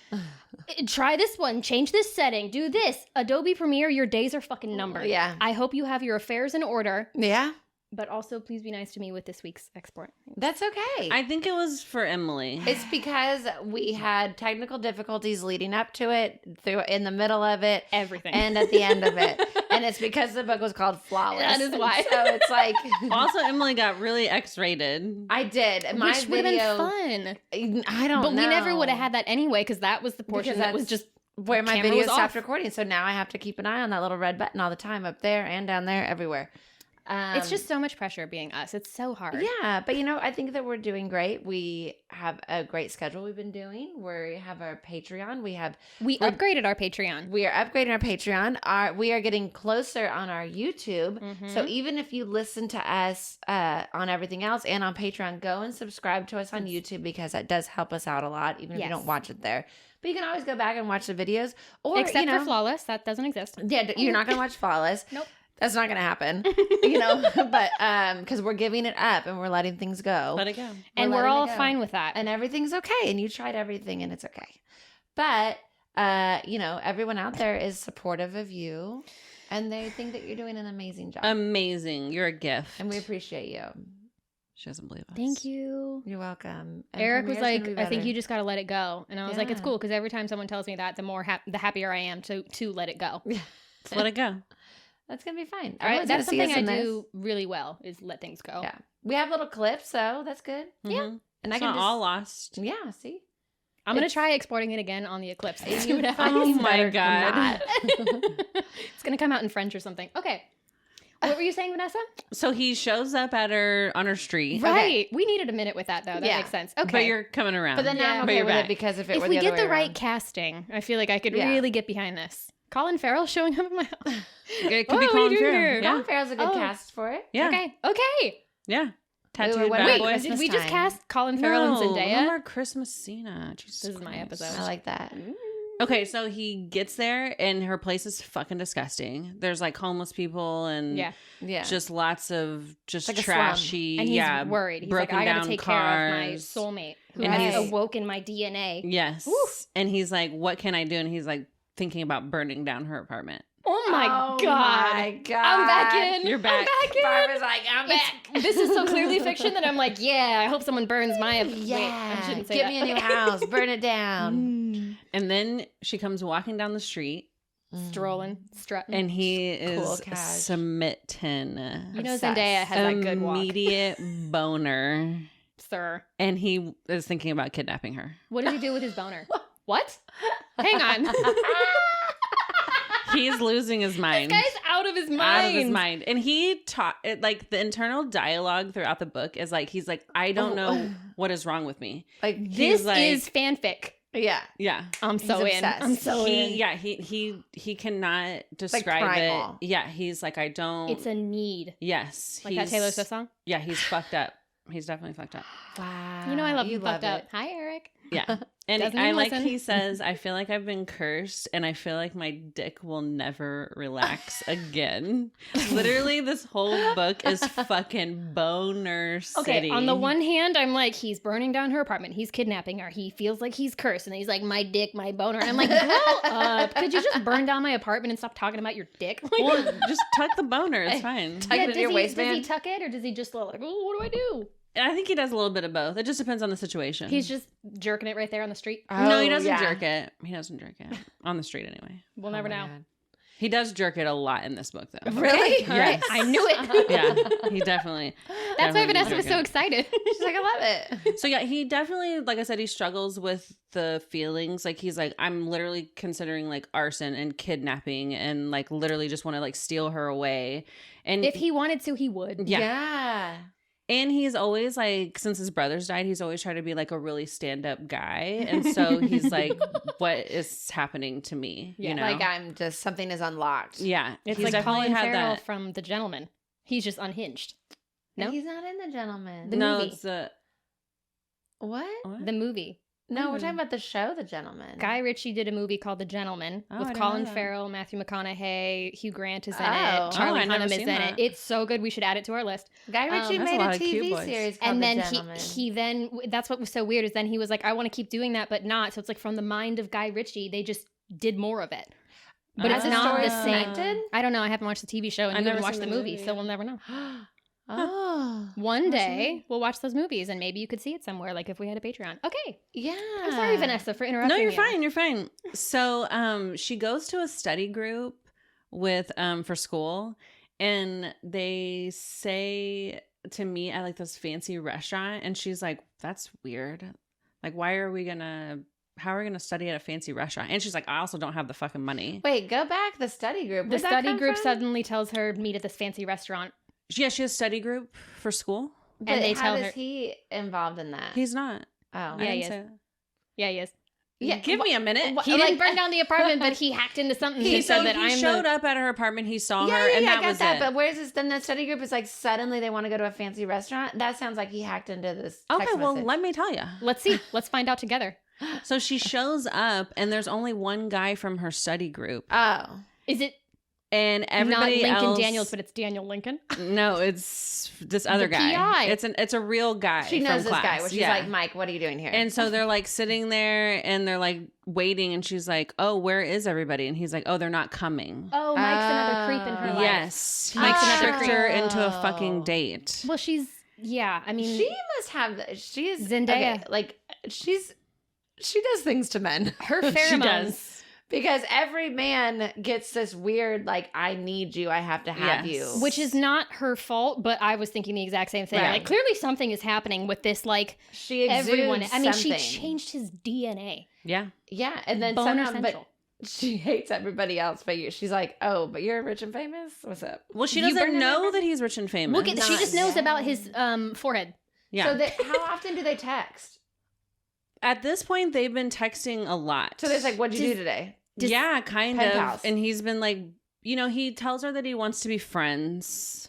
try this one, change this setting, do this. Adobe Premiere, your days are fucking numbered. Yeah. I hope you have your affairs in order, Yeah. but also please be nice to me with this week's export. That's okay. I think it was for Emily. It's because we had technical difficulties leading up to it, through in the middle of it, Everything. and at the end of it. And it's because the book was called Flawless. That is why. So it's like Also, Emily got really X-rated. I did. My Which would have video, been fun. I don't know. But we never would have had that anyway because that was the portion Because that was that's just where my camera videos was stopped off. recording. So now I have to keep an eye on that little red button all the time, up there and down there, everywhere. it's just so much pressure being us. It's so hard. Yeah, but I think that we're doing great. We have a great schedule we've been doing. We have our Patreon. We upgraded our Patreon. are upgrading our Patreon. We are getting closer on our YouTube. Mm-hmm. So even if you listen to us on everything else and on Patreon, go and subscribe to us on YouTube because that does help us out a lot, even if you Yes. don't watch it there. But you can always go back and watch the videos. Or Except for Flawless, that doesn't exist. Yeah, you're not going to watch Flawless. Nope. That's not going to happen, but because we're giving it up and we're letting things go. Let it go. And we're letting all it go. fine with that. And everything's okay. And you tried everything and it's okay. But, everyone out there is supportive of you and they think that you're doing an amazing job. Amazing. You're a gift. And we appreciate you. She doesn't believe us. Thank you. You're welcome. And Eric was Premiere's like, gonna be I think better. you just got to let it go. And I was like, it's Yeah. cool because every time someone tells me that, the more the happier I am to let it go. Just let it go. That's going to be fine. All right, Everyone's that's gonna see something us I in this. do really well is let things go. Yeah. We have little clips, so that's good. Yeah. Mhm. And It's I can not just, all lost. Yeah, see? I'm going to It's- try exporting it again on the Eclipse. and see You what happens. Oh my better God. not. It's going to come out in French or something. Okay. What were you saying, Vanessa? So he shows up on her street. Right. We needed a minute with that, though. That Yeah. makes sense. Okay. But you're coming around. But then now Yeah. I'm But okay you're with back. it because if it if were we the get other the way right around. casting, I feel like I could Yeah. really get behind this. Colin Farrell showing up at my house. It could What be are we Colin doing Farrell. here? Yeah. Colin Farrell's a good Oh. cast for it. Yeah. Okay. Okay. Yeah. Tattooed what bad about boy. Christmas Did we just time? cast Colin Farrell and No, Zendaya? more Christmas Cena. Jesus This is my Christ. episode. I like that. Okay, so he gets there and her place is fucking disgusting. There's like homeless people and Yeah. Yeah. just lots of just Like a trashy, And he's yeah, worried. He's like, broken I got down to take cars. care of my soulmate who And has he's- awoken my DNA. Yes, Woo. and he's like, "What can I do?" And he's like thinking about burning down her apartment. Oh my Oh god. my God. I'm back in. You're back. I'm back in. Barbara's like, I'm It's- back. This is so clearly fiction that I'm like, yeah, I hope someone burns my. Yeah. Wait, I shouldn't say Give that. me a new Okay. house. Burn it down. And then she comes walking down the street, Strolling, strutting. and he Cool is cash. smitten. You know Obsessed. Zendaya has that good walk. Immediate boner, Sir. and he is thinking about kidnapping her. What did he do with his boner? What? Hang on. He's losing his mind. This guy's out of his mind. Out of his mind. And he taught it, like the internal dialogue throughout the book is like he's like, I don't know what is wrong with me. Like, This He's like- is fanfic. yeah. Yeah. I'm so in. obsessed. I'm so in. He cannot describe primal. it. Yeah, he's like, I don't. It's a need. yes, Like that he's- Taylor Swift song? Yeah, he's fucked up. He's definitely fucked up. Wow. You know I love you him fucked love up. Hi, Eric. Yeah. And Doesn't I even like listen. he says, I feel like I've been cursed and I feel like my dick will never relax again. Literally, this whole book is fucking boner city. Okay, on the one hand, I'm like, he's burning down her apartment. He's kidnapping her. He feels like he's cursed. And he's like, my dick, my boner. And I'm like, grow up. Could you just burn down my apartment and stop talking about your dick? Like, Well, just tuck the boner. It's fine. Tuck it into your does waistband. he tuck it or does he just like, oh, what do I do? I think he does a little bit of both. It just depends on the situation. He's just jerking it right there on the street. no, he Oh, doesn't yeah. jerk it. He doesn't jerk it on the street anyway. We'll Oh never my know. God. He does jerk it a lot in this book, though. Really? All right. Yes. I knew it. Yeah, he definitely. That's why definitely Vanessa does was jerk so it. excited. She's like, I love it. So yeah, he definitely, like I said, he struggles with the feelings. Like he's like, I'm literally considering like arson and kidnapping and like literally just want to like steal her away. And If he wanted to, he would. Yeah. and he's always like, since his brothers died, he's always tried to be like a really stand up guy. And so he's like, what is happening to me? Yeah. You know, Like I'm just, something is unlocked. yeah, It's he's like definitely Colin had Farrell that. from The Gentleman. He's just unhinged. No? He's not in The Gentleman. The No, movie. it's the What? what? The movie. No, we're talking about the show, The Gentleman. Guy Ritchie did a movie called The Gentleman Oh, I with didn't Colin know that. Farrell, Matthew McConaughey, Hugh Grant is in Oh. it, Charlie I've never Hunnam is seen in that. it. It's so good. We should add it to our list. Guy Ritchie That's a made lot a of cute TV boys. series called And The then Gentleman. he then that's what was so weird is then he was like, I want to keep doing that, but not. So it's like from the mind of Guy Ritchie, they just did more of it. But Are it's the not stories the same. connected? I don't know. I haven't watched the TV show and I've you haven't never watched seen the the movie, movie. so we'll never know. Oh. One day we'll watch those movies and maybe you could see it somewhere, like if we had a Patreon. Okay. Yeah. I'm sorry, Vanessa, for interrupting No, you're you. fine. You're fine. So, she goes to a study group with for school, and they say to meet at like this fancy restaurant, and she's like, "That's weird. Like, why are we gonna? How are we gonna study at a fancy restaurant?" And she's like, "I also don't have the fucking money." Wait, go back. The study group. The Where'd that study come group from? suddenly tells her meet at this fancy restaurant. Yeah, she has a study group for school. But and they how tell is her- he involved in that? He's not. Oh. I Yeah, didn't he is. say that. Yeah, he is. Yeah, Give me a minute. What- He like- didn't burn down the apartment, but he hacked into something. He and said so that he I'm showed the... up at her apartment. He saw Yeah, her, yeah, and yeah, that I got was that. it. But where's this? Then the study group is like suddenly they want to go to a fancy restaurant. That sounds like he hacked into this. Okay, text well, message. let me tell you. Let's see. Let's find out together. So she shows up, and there's only one guy from her study group, Oh. Is it and not everybody Lincoln else. Daniels, but it's Daniel Lincoln? No, it's this other The guy. PI. It's a real guy. She knows from this guy. class. Where she's Yeah. like, Mike, what are you doing here? And so they're like sitting there, and they're like waiting, and she's like, "Oh, where is everybody?" And he's like, "Oh, they're not coming." Oh, Mike's another creep in her life. Yes, he Mike's another tricked her creep. into a fucking date. Well, she's I mean, she must have. She is Zendaya. okay, like she does things to men her She pheromones. does. because every man gets this weird like I need you. I have to have Yes. you. Which is not her fault, but I was thinking the exact same thing. Right. Like, clearly something is happening with this, like, she exudes everyone. I mean, something. she changed his DNA. Yeah, Yeah, and then Boner somehow, central. but she hates everybody else. But she's like, oh, but you're rich and famous. What's up? well, she You doesn't burn know another- that he's rich and famous. Look at, she Not just knows yet. about his forehead. yeah. So how often do they text? At this point, they've been texting a lot. So there's like, what'd you Does- do today? Yeah, kind pen of. pals. And he's been like, he tells her that he wants to be friends,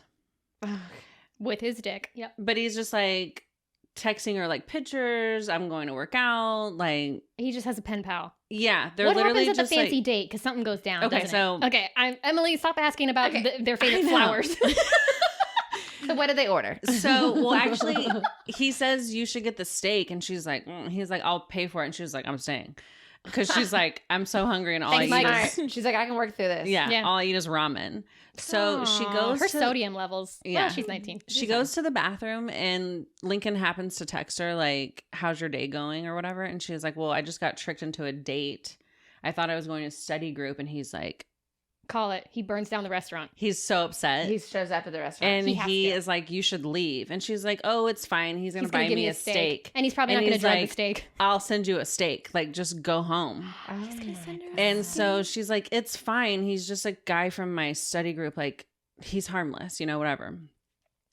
With his dick. Yep. but he's just like texting her like pictures. I'm going to work out. Like, He just has a pen pal. yeah, they're What literally happens at the just fancy like, date? Because something goes down. Okay, doesn't so- it? Okay, Emily, stop asking about Okay, their favorite I know. flowers. So what did they order? So, well, actually, he says you should get the steak, and she's like, he's like, I'll pay for it, and she's like, I'm staying, because she's like, I'm so hungry, and all Thanks, I eat Mike. is, Alright, she's like, I can work through this. yeah, Yeah. all I eat is ramen. So she Aw, goes her to, sodium levels. Yeah. Well, she's 19. She goes to the bathroom, and Lincoln happens to text her like, how's your day going or whatever, and she's like, well, I just got tricked into a date. I thought I was going to study group, and he's like, Call it. He burns down the restaurant. he's so upset. He shows up at the restaurant. and he has he to. is like, you should leave. And she's like, oh, it's fine. He's going to buy give me a steak. And he's probably And not going to he's drive like, the steak. I'll send you a steak. Like, just go home. He's gonna send her And so she's like, it's fine. He's just a guy from my study group. Like, he's harmless, whatever.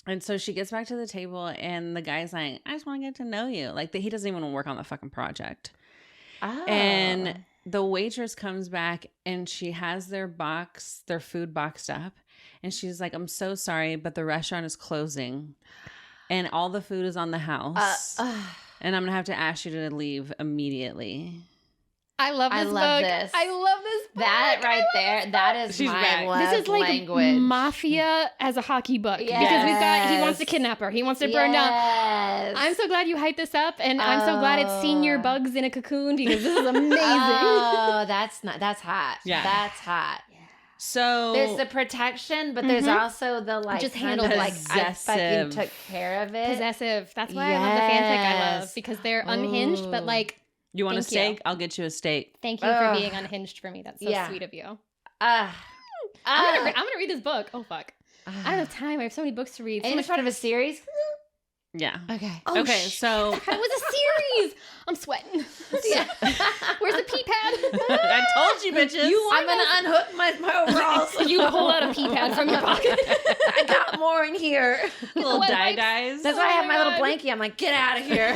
And so she gets back to the table, and the guy's like, I just want to get to know you. Like, he doesn't even want to work on the fucking project. Oh. And the waitress comes back, and she has their food boxed up. And she's like, I'm so sorry, but the restaurant is closing. And all the food is on the house. And I'm going to have to ask you to leave immediately. I love this love book. this. I love this book. that I right love there, this that book. is She's my back. love This is like language. Mafia as a hockey book. Because we've got, he wants to Yes. kidnap her. He wants to burn down. Yes. I'm so glad you hyped this up, and I'm so glad it's senior Oh. bugs in a cocoon because this is amazing. Oh, that's hot. Yeah. That's hot. So There's the protection, but there's also the like Just kind handled of it. like I fucking Possessive. took care of it. Possessive. That's why I love the fanfic I love Yes. because they're unhinged, but Ooh. like, you want a Thank you. steak? I'll get you a steak. thank you for Ugh. being unhinged for me. That's so Yeah. sweet of you. I'm gonna read this book. Oh fuck. I don't have time. I have so many books to read. So And much it's part of a series? Yeah. Okay. Oh, Okay, so it was a series. I'm sweating. Yeah. Where's the pee pad? I told you, bitches. I'm going to unhook my overalls. You pull out a pee pad from your pocket. I got more in here. little Wet dye wipes. dyes. That's why I Oh have my my little God. blankie. I'm like, get out of here.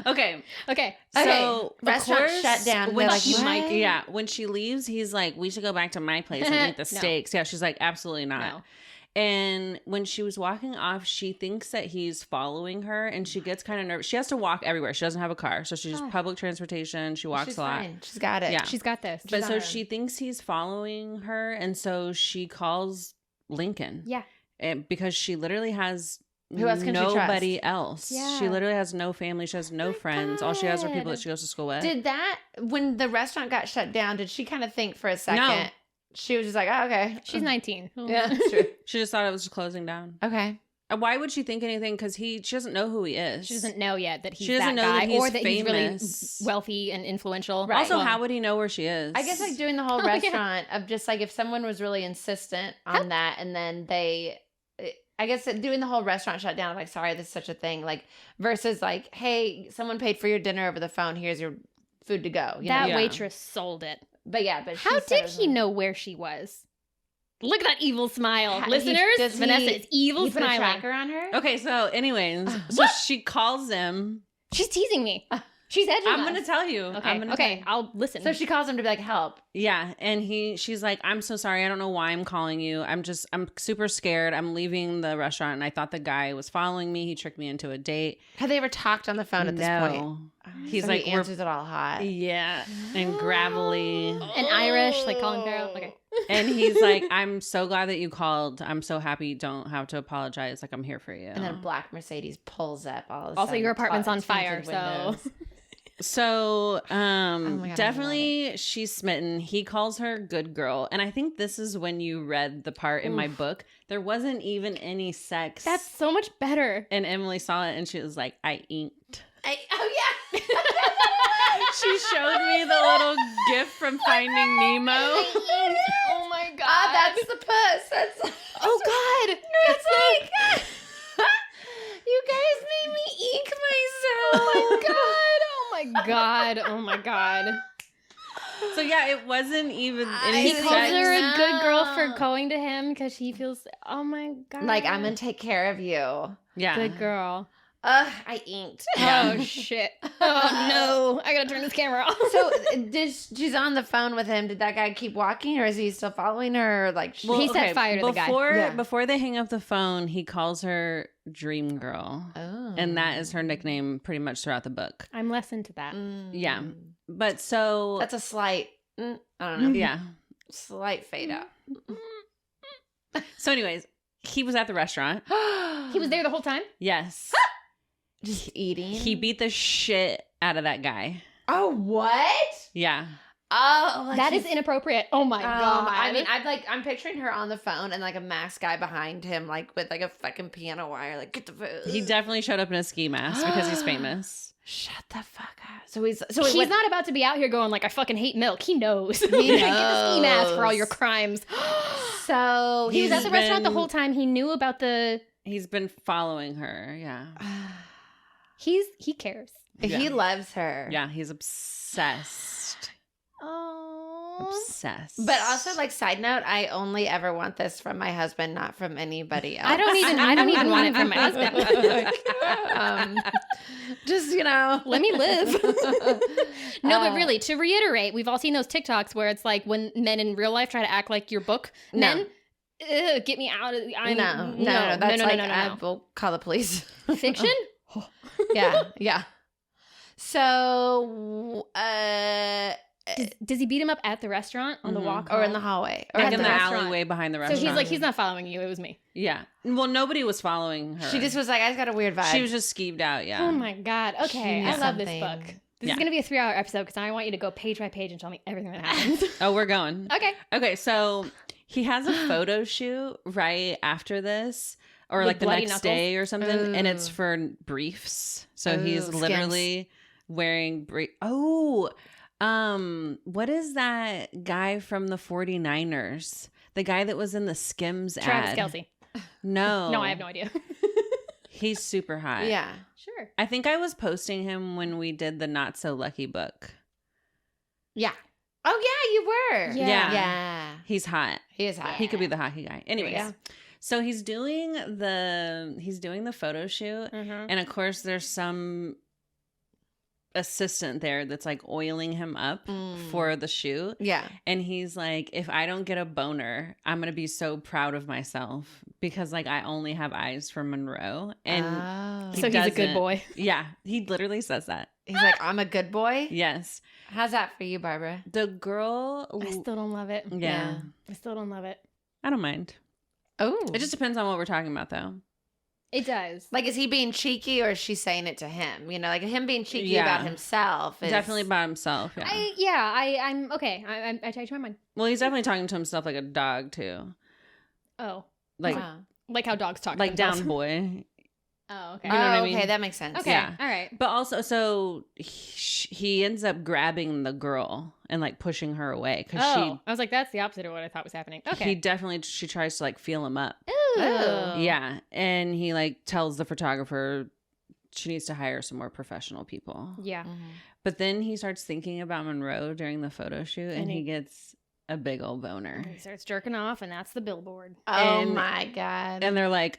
Okay. Okay. So of Restaurant course, shut down. When They're like, she, "What?" yeah, when she leaves, he's like, "We should go back to my place and eat the No. steaks." Yeah, she's like, "Absolutely not." No. And when she was walking off, she thinks that he's following her, and she gets kind of nervous. She has to walk everywhere. She doesn't have a car, so she's public transportation. She walks She's a lot. fine. She's got it. Yeah. She's got this. But on so her she thinks he's following her, and so she calls Lincoln. Yeah. And because she literally has Who else can she nobody trust? else. Yeah. She literally has no family. She has no my friends. All she has are people God. that she goes to school with. Did that, when the restaurant got shut down, did she kind of think for a second? No. She was just like, oh, okay. She's 19. Yeah, that's true. She just thought it was closing down. Okay. Why would she think anything? Because she doesn't know who he is. She doesn't know yet that he's She doesn't that know guy that he's or that he's really famous. wealthy and influential. Right. Also, Well, how would he know where she is? I guess like doing the whole Oh, yeah. restaurant of just like if someone was really insistent on that and then I guess that doing the whole restaurant shut down, like, sorry, this is such a thing, like, versus like, hey, someone paid for your dinner over the phone. Here's your food to go. You That know? Yeah. waitress sold it. But yeah, but she How said it did was he like- know where she was? Look at that evil smile. Ha- Listeners, does he- Vanessa is evil He put a smiling. tracker on her? Okay, so anyways, so she calls him. She's teasing me. She's edging I'm us. gonna tell you. Okay, I'm gonna okay, I'll listen. So she calls him to be like, help. Yeah, and she's like, "I'm so sorry. I don't know why I'm calling you. I'm super scared. I'm leaving the restaurant, and I thought the guy was following me. He tricked me into a date." Have they ever talked on the phone at this point? He's So like, he "We're answers it all hot. yeah," and gravelly, and Irish, like Colin Farrell. Okay. and he's like, "I'm so glad that you called. I'm so happy you don't have to apologize. Like I'm here for you." And then a black Mercedes pulls up all of a Also, sudden, your apartment's on fire, tinted so windows. So, my God, I love definitely she's smitten. He calls her good girl. And I think this is when you read the part in my book. There wasn't even any sex. that's so much better. And Emily saw it and she was like, I inked. Oh yeah. She showed me the little gift from Finding Nemo. Oh my god. That's the puss. That's oh god. It's like you guys made me ink myself. Oh my god. Oh my god. Oh my god. So yeah, it wasn't even any He I sex. calls her a good girl know. for going to him because he feels. Oh my god. Like, I'm gonna take care of you. Yeah. good girl. I inked. Yeah. Oh shit. Oh no. I gotta turn this camera off. So she's on the phone with him. Did that guy keep walking, or is he still following her? Or like, He set fire to the guy. Yeah. Before they hang up the phone, he calls her Dream Girl. oh, And that is her nickname pretty much throughout the book. I'm less into that. Yeah. But so That's a slight. I don't know. yeah. Slight fade out. So anyways, he was at the restaurant. He was there the whole time. Yes. just eating. He beat the shit out of that guy. Oh, what? Yeah. Oh, like That he's- is inappropriate. Oh my god. I mean, I'm picturing her on the phone and like a masked guy behind him, like with like a fucking piano wire, like get the food. He definitely showed up in a ski mask because he's famous. Shut the fuck up. So he's he's not about to be out here going like I fucking hate milk. He knows. He Get the ski mask for all knows. your crimes. So He was at the He's restaurant the been- whole time. He knew about the. He's been following her. Yeah. He cares. he Yeah. loves her. Yeah. He's obsessed. Oh. Obsessed. But also, like, side note, I only ever want this from my husband, not from anybody else. I don't even want it from my husband. Just, you know, Let me live. No, but Uh, really, to reiterate, we've all seen those TikToks where it's like when men in real life try to act like your book No. men. Get me out of. No, that's no, like, no, I will call the police. Fiction. yeah. So, Does he beat him up at the restaurant on the Mhm. walk or in home? the hallway, or like at in the restaurant. alleyway behind the So restaurant. he's like, he's not following you. It was me. Yeah. Well, nobody was following her. She just was like, I just got a weird vibe. She was just skeeved out. Yeah. Oh my god. Okay, She I knew love this something. book. This Yeah. is gonna be a 3-hour episode because I want you to go page by page and tell me everything that happens. Oh, we're going. Okay. Okay, so he has a photo shoot right after this, or With like the bloody next knuckles? day or something, and it's Ooh. for briefs. So he's Ooh, literally wearing What is that guy from the 49ers? The guy that was in the Skims Travis ad. Kelce. No. No, I have no idea. He's super hot. Yeah. Sure. I think I was posting him when we did the Not So Lucky book. Yeah. Oh, yeah, you were. Yeah. Yeah. He's hot. He is hot. He could be the hockey guy. Anyways. Yeah. So he's doing the photo shoot. Mm-hmm. And of course there's some assistant there that's like oiling him up for the shoot. Yeah. And he's like, if I don't get a boner, I'm going to be so proud of myself because like I only have eyes for Monroe. And So he's a good doesn't. boy. Yeah. He literally says that. He's like, I'm a good boy. Yes. How's that for you, Barbara? The girl. I still don't love it. Yeah. I still don't love it. I don't mind. Oh. It just depends on what we're talking about though. It does. Like, is he being cheeky or is she saying it to him? You know, like him being cheeky Yeah. about himself. Is... Definitely by himself. Yeah. I'm okay. I changed my mind. Well, he's definitely talking to himself like a dog too. Oh. Like, Wow. Like how dogs talk. like to themselves. down boy. Oh, okay. You know what I mean? Okay, that makes sense. Okay. Yeah. All right. But also, so he ends up grabbing the girl and like pushing her away because Oh, I was like, that's the opposite of what I thought was happening. Okay. she tries to like feel him up. Ooh. Yeah. And he like tells the photographer she needs to hire some more professional people. Yeah. But then he starts thinking about Monroe during the photo shoot and he gets a big old boner. He starts jerking off, and that's the billboard. Oh And- my God. And they're like,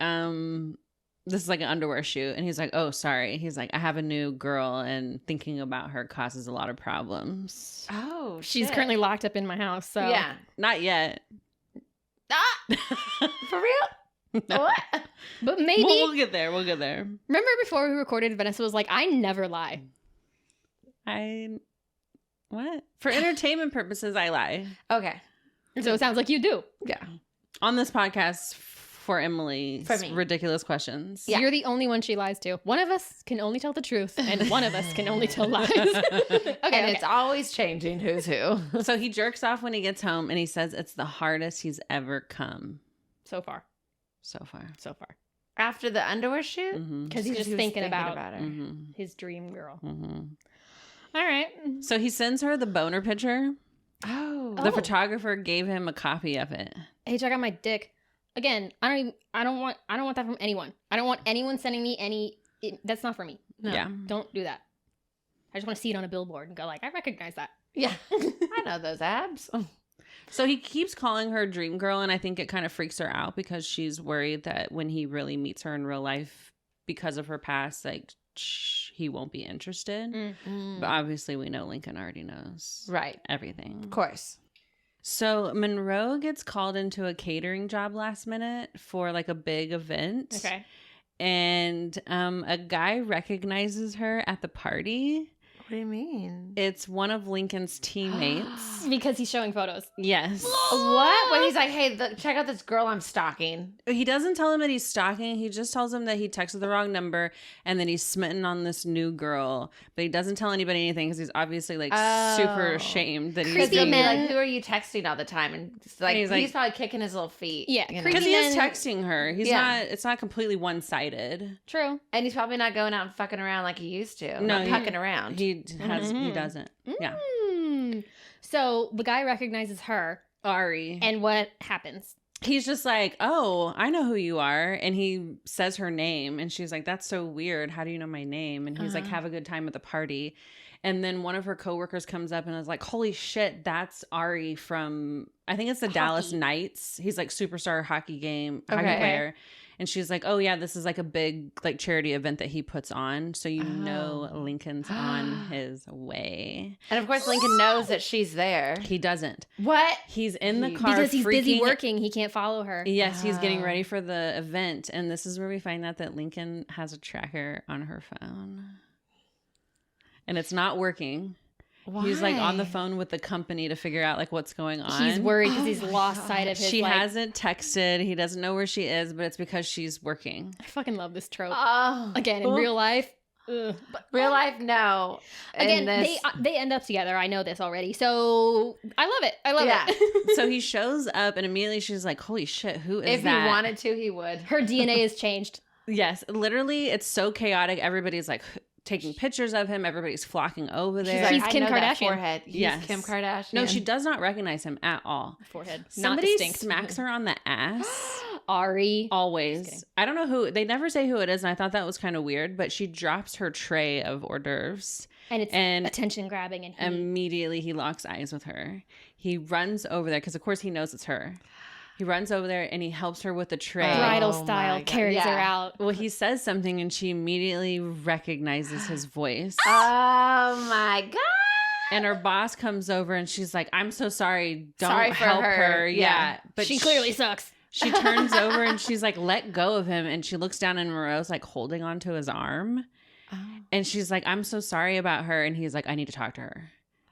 this is like an underwear shoot. And he's like, oh, sorry. He's like, I have a new girl and thinking about her causes a lot of problems. Oh, She's shit. currently locked up in my house, so Yeah. Not yet. Ah, for real? No. What? But maybe We'll get there. We'll get there. remember before we recorded, Vanessa was like, I never lie. What? For entertainment purposes, I lie. Okay. So it sounds like you do. Yeah. On this podcast for Emily's For me. ridiculous questions. Yeah. You're the only one she lies to. One of us can only tell the truth, and one of us can only tell lies. Okay, And it's always changing who's who. So he jerks off when he gets home and he says it's the hardest he's ever come so far. so far. After the underwear shoot? Mm-hmm. Because he's just he was thinking about her. Mm-hmm. his dream girl. Mm-hmm. All right. So he sends her the boner picture. Oh. The photographer gave him a copy of it. Hey, check out my dick. Again, I don't want that from anyone. I don't want anyone sending me any. That's not for me. No. Yeah. Don't do that. I just want to see it on a billboard and go like, I recognize that. Yeah. I know those abs. So he keeps calling her dream girl, and I think it kind of freaks her out because she's worried that when he really meets her in real life, because of her past, like he won't be interested. But obviously, we know Lincoln already knows Right. everything. Of course. So Monroe gets called into a catering job last minute for like a big event. Okay. And a guy recognizes her at the party. What do you mean? It's one of Lincoln's teammates. Because he's showing photos. Yes. What? When he's like, hey, check out this girl I'm stalking. He doesn't tell him that he's stalking. He just tells him that he texted the wrong number and then he's smitten on this new girl. But he doesn't tell anybody anything because he's obviously like super ashamed that he's Creepy He'll be man. like, who are you texting all the time? And it's like, He's he's, like- probably kicking his little feet. Yeah, you know? creepy because he is man- texting her. He's Yeah. not. It's not completely one-sided. True. And he's probably not going out and fucking around like he used to. No, Not he- pucking around. He doesn't. Yeah. So the guy recognizes her, Ari. and what happens? He's just like, oh, I know who you are. And he says her name. And she's like, that's so weird. How do you know my name? And he's like, have a good time at the party. And then one of her coworkers comes up and is like, holy shit, that's Ari from, I think it's the Dallas Knights. He's like superstar hockey player. And she's like, oh yeah, this is like a big like charity event that he puts on. So you know Lincoln's on his way. And of course, Lincoln knows that she's there. He doesn't. What? He's in the car Because he's busy freaking- working, he can't follow her. Yes, he's getting ready for the event. And this is where we find out that Lincoln has a tracker on her phone. And it's not working. Why? He's like on the phone with the company to figure out like what's going on. He's worried because he's my lost sight of his. She like, hasn't texted. He doesn't know where she is, but it's because she's working. I fucking love this trope. Oh. Again, in real life. Ugh. Real life, no. Again, In this- they end up together. I know this already, so I love it. I love Yeah. it. So he shows up and immediately she's like, holy shit, who is if that? he wanted to, he would. Her DNA is changed. Yes, literally, it's so chaotic. Everybody's like, taking pictures of him. Everybody's flocking over there. He's I Kim know that Kardashian. forehead. He's Yes. Kim Kardashian. No, she does not recognize him at all. Forehead. Somebody Not distinct. smacks her on the ass. Ari. Always. I don't know who. They never say who it is, and I thought that was kind of weird, but she drops her tray of hors d'oeuvres. And it's attention grabbing. And Immediately he locks eyes with her. He runs over there because, of course, he knows it's her. He runs over there and he helps her with the tray. bridal Oh style my God. carries her Yeah. out. Well, he says something and she immediately recognizes his voice. Oh my God. And her boss comes over and she's like, I'm so sorry. Don't Sorry for help her. her. Yeah. Yeah. But She clearly sucks. She turns over and she's like, let go of him. And she looks down and Monroe's like holding onto his arm. Oh. And she's like, I'm so sorry about her. And he's like, I need to talk to her.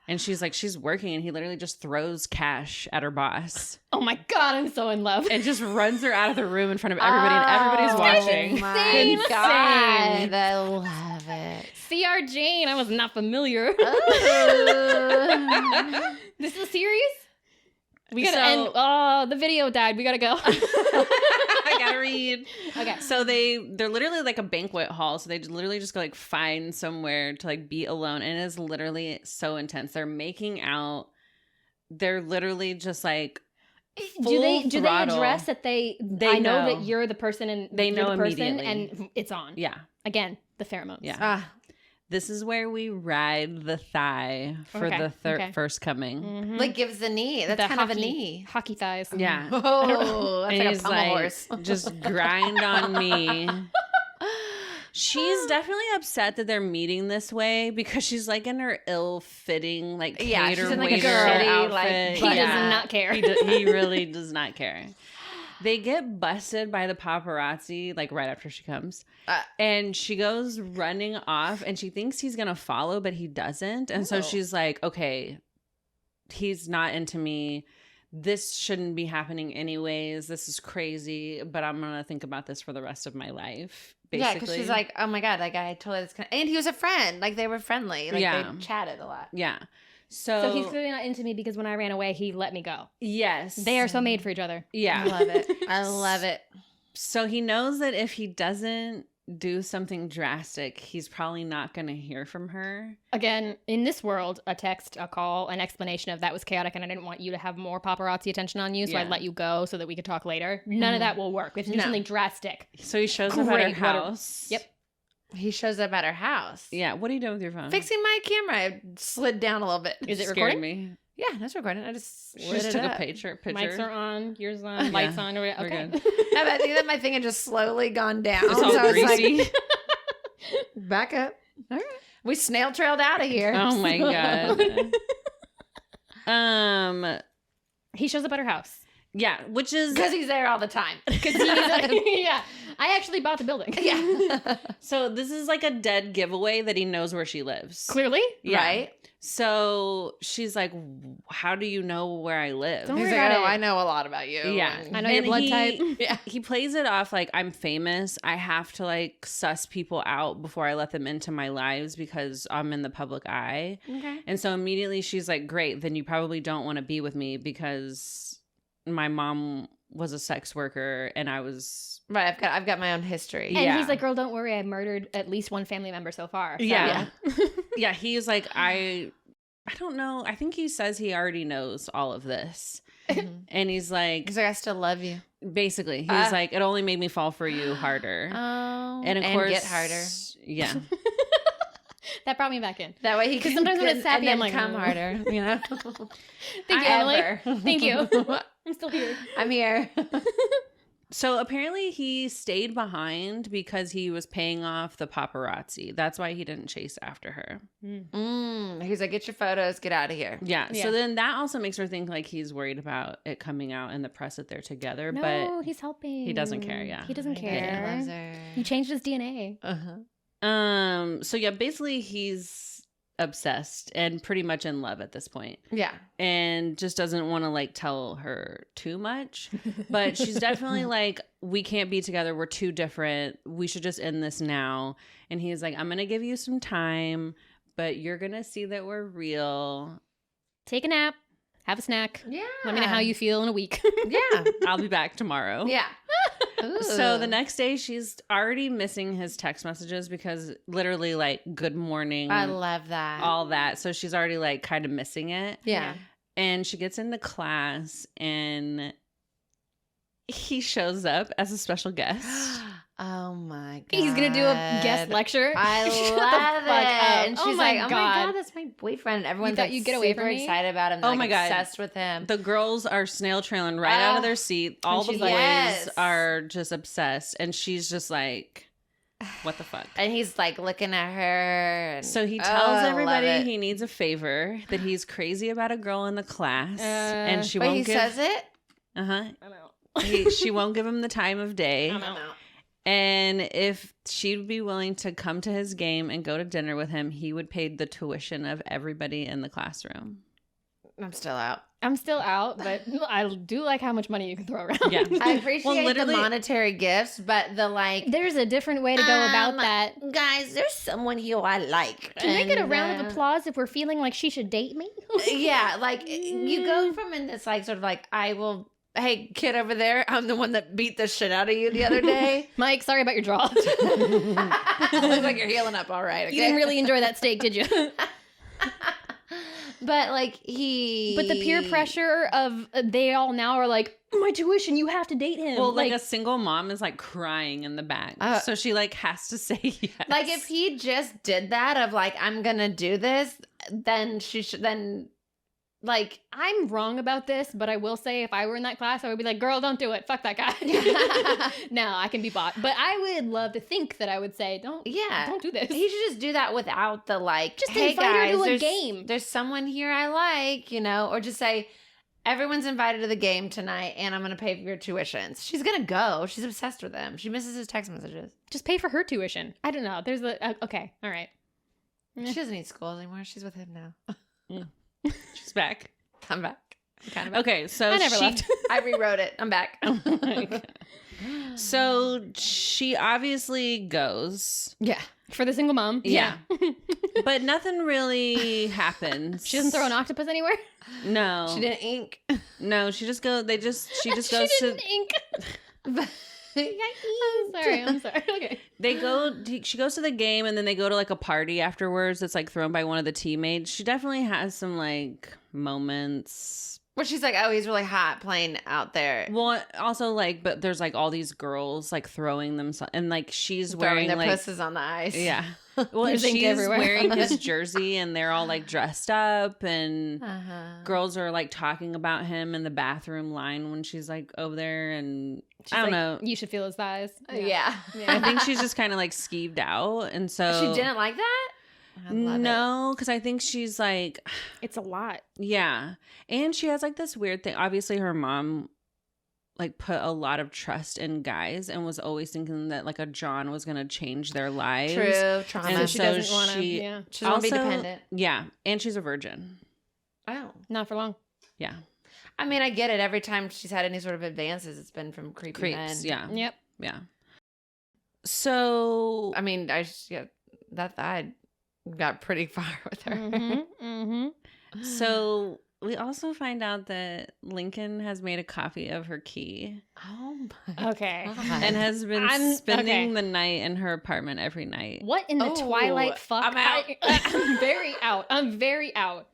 And she's like, she's working. And he literally just throws cash at her boss Oh my God, I'm so in love. and just runs her out of the room in front of everybody. And everybody's watching. Oh my Insane. God. I love it. C.R. Jane, I was not familiar. Oh. This is a series? We gotta So- end. Oh, the video died. We gotta go. I gotta read. Okay. So they're literally like a banquet hall. So they literally just go like find somewhere to like be alone. And it is literally so intense. They're making out. They're literally just like Do they throttle. address that They I know know. that you're the person and They you're know the person immediately. and it's on. Yeah. Again, the pheromones. Yeah. Ah, This is where we ride the thigh for Okay, the okay. first coming. Mhm. like gives the knee. That's The kind of a hockey- knee. Hockey thighs. Yeah. Oh, that's And like a he's pummel horse. just grind on me. She's definitely upset that they're meeting this way because she's like in her ill-fitting like Yeah, cater she's in, like, a waiter shitty, like, outfit. He Yeah. does not care. He really does not care. They get busted by the paparazzi like right after she comes. And she goes running off and she thinks he's going to follow, but he doesn't. And so Oh. she's like, okay, he's not into me. This shouldn't be happening anyways. This is crazy, but I'm going to think about this for the rest of my life. Yeah, Basically. because she's like, oh my God, like I totally this and he was a friend. Like they were friendly. Like Yeah. they chatted a lot. yeah. So he's clearly not into me because when I ran away, he let me go. Yes. They are so made for each other. I Yeah. love it. I love it. So he knows that if he doesn't do something drastic, he's probably not going to hear from her. Again, in this world, a text, a call, an explanation of that was chaotic and I didn't want you to have more paparazzi attention on you, so I Yeah. let you go so that we could talk later. None of that will work. We have to do No. something drastic. So he shows up at her Great, what a- house. Yep. He shows up at her house. Yeah. What are you doing with your phone? Fixing my camera. I slid down a little bit. Is it Scared recording? me. Yeah, that's recording. I just She slid just it took up. a picture. Mics are on, yours on, lights on. Or whatever. We're Okay. good. No, but I think that my thing had just slowly gone down. It's all so I was like, greasy. back up. All right. We snail trailed out of here. Oh my god. He shows up at her house. Yeah, which is Because he's there all the time. Because yeah, I actually bought the building. Yeah. so this is like a dead giveaway that he knows where she lives. Clearly. Yeah. Right? So she's like, how do you know where I live? Don't He's worry like, about oh, it. I know a lot about you. Yeah. And- I know your blood type. Yeah. He plays it off like I'm famous. I have to like suss people out before I let them into my lives because I'm in the public eye. Okay. And so immediately she's like, great, then you probably don't want to be with me because my mom was a sex worker and I was Right. I've got my own history. And Yeah. he's like, girl, don't worry. I murdered at least one family member so far. So, Yeah. yeah, he's like, I don't know. I think he says he already knows all of this. Mhm. And he's like, He's like, I still love you. basically, he's like, it only made me fall for you harder. Oh. and of course, get harder. Yeah. That brought me back in. That way he can. sometimes when it's sappy, and then I'm like, come "Oh." harder. You know. Thank you, Emily. Ever. Thank you. I'm still here. I'm here. So apparently he stayed behind because he was paying off the paparazzi. That's why he didn't chase after her. He's like, get your photos, get out of here. Yeah. Yeah. So then that also makes her think like he's worried about it coming out in the press that they're together. No, But he's helping. he doesn't care, yeah. He doesn't I get it. He loves care. her. He changed his DNA. Uh-huh. so yeah, basically he's obsessed and pretty much in love at this point. Yeah. And just doesn't want to like tell her too much. But she's definitely like, we can't be together. We're too different. We should just end this now. And he's like, I'm going to give you some time, but you're going to see that we're real. Take a nap. Have a snack. Yeah. Let me know how you feel in a week. Yeah. I'll be back tomorrow. Yeah. So the next day, she's already missing his text messages because literally, like, good morning. I love that. All that. So she's already, like, kind of missing it. Yeah. And she gets into class and he shows up as a special guest. Oh my god. He's gonna do a guest lecture. I Shut the love fuck it. up. And Oh she's my like, oh my god, that's my boyfriend. And everyone's thought like you'd get away super from me? excited about him. They're, Oh my God. obsessed with him. The girls are snail trailing right out of their seat. All the she's boys like, yes. are just obsessed. And she's just like, what the fuck? And he's like looking at her. And, So he oh, tells I love everybody it. he needs a favor, that he's crazy about a girl in the class. And she But won't he give... says it. Uh-huh. I'm out. She won't give him the time of day. I'm out. And if she'd be willing to come to his game and go to dinner with him, he would pay the tuition of everybody in the classroom. I'm still out. I'm still out, but I do like how much money you can throw around. Yeah. I appreciate Well, the literally- monetary gifts, but the like, There's a different way to go about that. guys, there's someone here I like. Can I get a And, round of applause if we're feeling like she should date me? Yeah, like you go from in this like sort of like I will. Hey, kid over there, I'm the one that beat the shit out of you the other day. Mike, sorry about your jaw. Looks like you're healing up all right. Okay? You didn't really enjoy that steak, did you? But like he. But the peer pressure of they all now are like, my tuition, you have to date him. Well, like a single mom is like crying in the back. So she like has to say yes. Like if he just did that of like I'm gonna do this, then she should then. Like I'm wrong about this, but I will say if I were in that class, I would be like, girl, don't do it. Fuck that guy. No, I can be bought. But I would love to think that I would say, don't do this. He should just do that without the like, Just hey invite her guys, to a there's- game. There's someone here I like, you know, or just say, everyone's invited to the game tonight and I'm going to pay for your tuitions. She's going to go. She's obsessed with him. She misses his text messages. Just pay for her tuition. I don't know. There's okay. All right. She doesn't need school anymore. She's with him now. She's back. I'm back. I'm kind of back. Okay, so I never she, left. I rewrote it. I'm back. So she obviously goes. Yeah. For the single mom. Yeah. But nothing really happens. She doesn't throw an octopus anywhere? No. She didn't ink. No, she just goes She goes didn't to ink. Yeah. I'm sorry. Okay. she goes to the game and then they go to like a party afterwards that's like thrown by one of the teammates. She definitely has some like moments. Where she's like, oh, he's really hot playing out there. Well, also like, but there's like all these girls like throwing themselves and like she's Throwing wearing their like pussies on the ice. yeah. Well, There's ink she's everywhere. wearing his jersey and they're all like dressed up and Uh-huh. girls are like talking about him in the bathroom line when she's like over there and She's I don't like, know. You should feel his thighs. Yeah. I think she's just kind of like skeeved out and so She didn't like that? I love it. no, because I think she's like It's a lot. yeah. And she has like this weird thing. Obviously her mom like put a lot of trust in guys and was always thinking that like a John was gonna change their lives. True. Trauma. And So She she so doesn't want to. she- Yeah. doesn't want to be also- dependent. Yeah. And she's a virgin. Oh. Not for long. Yeah. I mean, I get it. Every time she's had any sort of advances, it's been from creepy men. Creeps. Yeah. Yep. Yeah. So I mean, I got pretty far with her. Mm-hmm. Mm-hmm. so we also find out that Lincoln has made a copy of her key Oh my Okay. God. and has been I'm- spending okay. the night in her apartment every night. What in the Oh, Twilight fuck? I'm out. I'm very out. I'm very out.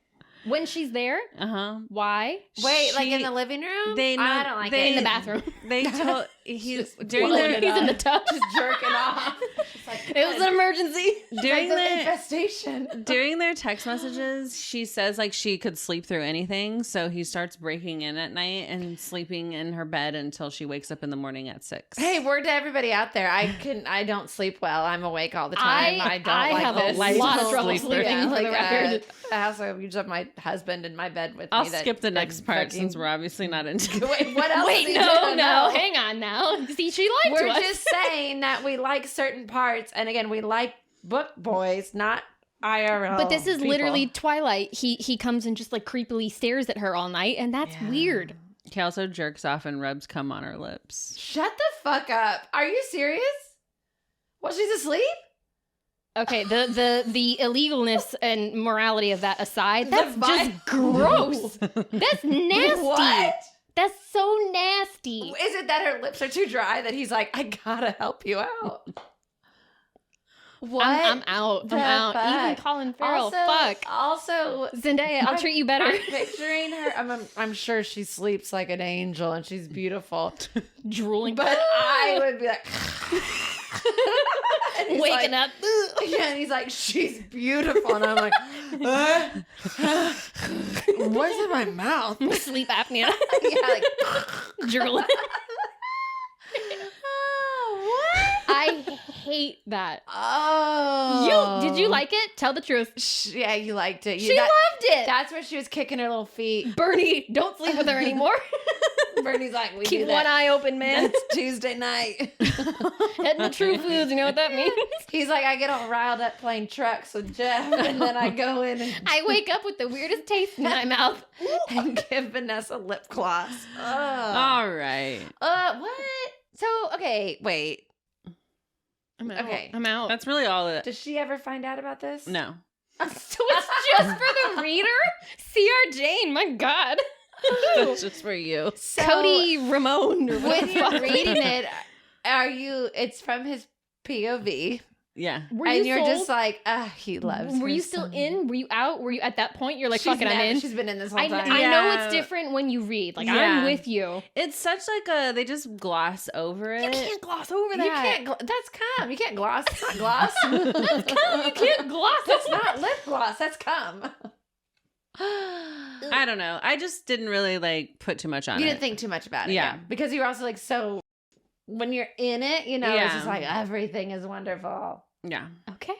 When she's there, Uh-huh. why? Wait, like in She- the living room? they I know- don't like they- In it. the bathroom. They told he's during blowing their it He's in the up. tub. Just jerking off. It's like, It was an emergency. during like the their infestation. during their text messages, she says like she could sleep through anything. So he starts breaking in at night and sleeping in her bed until she wakes up in the morning at 6. Hey, word to everybody out there. I don't sleep well. I'm awake all the time. I don't I like have this. a lot of Sleeper. trouble Yeah, sleeping for the record. I also usually have my husband in my bed with I'll me. that- skip the next that part fucking- since we're obviously not into it. Wait, what else? Wait, is he no, doing? no. Hang on now. See, she lied We're to us. just saying that we like certain parts, and again, we like book boys, not IRL. But this is people. literally Twilight. He comes and just like creepily stares at her all night, and that's Yeah. weird. He also jerks off and rubs cum on her lips. Shut the fuck up. Are you serious? Well, she's asleep? Okay, the illegalness and morality of that aside, that's vi- just gross. That's nasty. What? That's so nasty. Is it that her lips are too dry that he's like, I gotta help you out? What? I'm out. I'm out. Even Colin Farrell. Fuck. Also, Zendaya, I'll treat you better. I'm picturing her. I'm sure she sleeps like an angel and she's beautiful. Drooling. But I would be like... waking up. Yeah, and he's like, she's beautiful. And I'm like, what's in my mouth? Sleep apnea. Yeah, like, drooling. oh, what? I hate that. Oh. Did you like it? Tell the truth. Yeah, you liked it. She loved it. That's where she was kicking her little feet. Bernie, don't sleep with her anymore. Bernie's like, we keep do that. one eye open, man. It's Tuesday night. Heading to True Foods, you know what that means? He's like, I get all riled up playing trucks with Jeff, and then I go in and I wake up with the weirdest taste in my mouth. and give Vanessa lip gloss. All right. What? So, okay, wait. I'm out. Okay. I'm out. That's really all it. Does she ever find out about this? No. So it's just for the reader? C.R. Jane, my God. That's just for you. So, Cody Ramone. Or when whatever. you're reading it, it's from his POV. Yeah. Were and you you're sold? just like, he loves Were her you still son. in? Were you out? Were you at that point? You're like, She's fuck it, I'm in. She's been in this whole I time. know Yeah. it's different when you read. Like, Yeah. I'm with you. It's such like they just gloss over it. You can't gloss over You that. can't. That's cum. You can't gloss. It's not gloss. That's cum. You can't gloss That's over. not lip gloss. That's cum. I don't know. I just didn't really like put too much on You it. didn't think too much about it. Yeah. Because you were also like, so when you're in it, you know, it's Yeah. just like everything is wonderful. Yeah. Okay.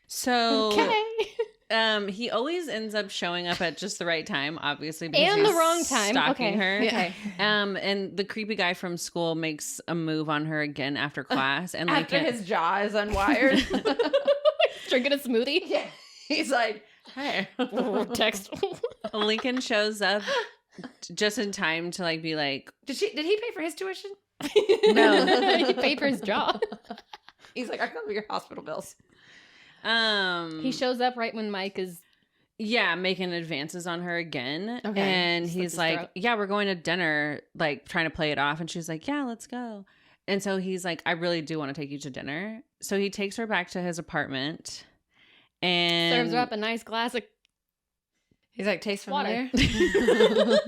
So Okay. he always ends up showing up at just the right time, obviously, because And the he's wrong time. stalking Okay. her. Okay. And the creepy guy from school makes a move on her again after class, and After Lincoln, his jaw is unwired. Drinking a smoothie. Yeah. He's like, hey. Text. Lincoln shows up just in time to like be like, Did he pay for his tuition? No. He paid for his job. He's like, I cover your hospital bills. He shows up right when Mike is. yeah, making advances on her again. Okay. And Slit he's his like, throat. yeah, we're going to dinner, like trying to play it off. And she's like, yeah, let's go. And so he's like, I really do want to take you to dinner. So he takes her back to his apartment and Serves her up a nice glass of He's like, taste water. familiar?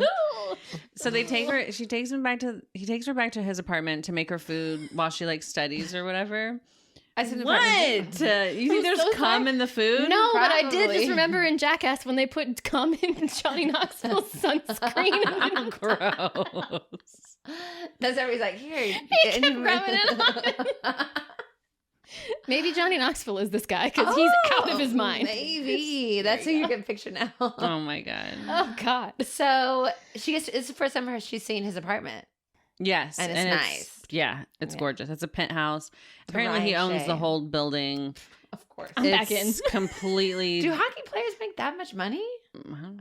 So they take her, he takes her back to his apartment to make her food while she like studies or whatever. I said, What? You think I'm there's so cum sorry. in the food? No, but I did Probably. just remember in Jackass when they put cum in Johnny Knoxville's sunscreen. Gross. That's everybody's like, here. He kept rubbing it on. Maybe Johnny Knoxville is this guy because he's out of his mind. Maybe. That's who you can picture now. Oh my God. Oh God. So it's the first time she's seen his apartment. Yes. And it's nice. Yeah, it's Yeah. gorgeous. It's a penthouse. Apparently he owns the Riche. whole building. Of course. I'm back in. It's completely Do hockey players make that much money?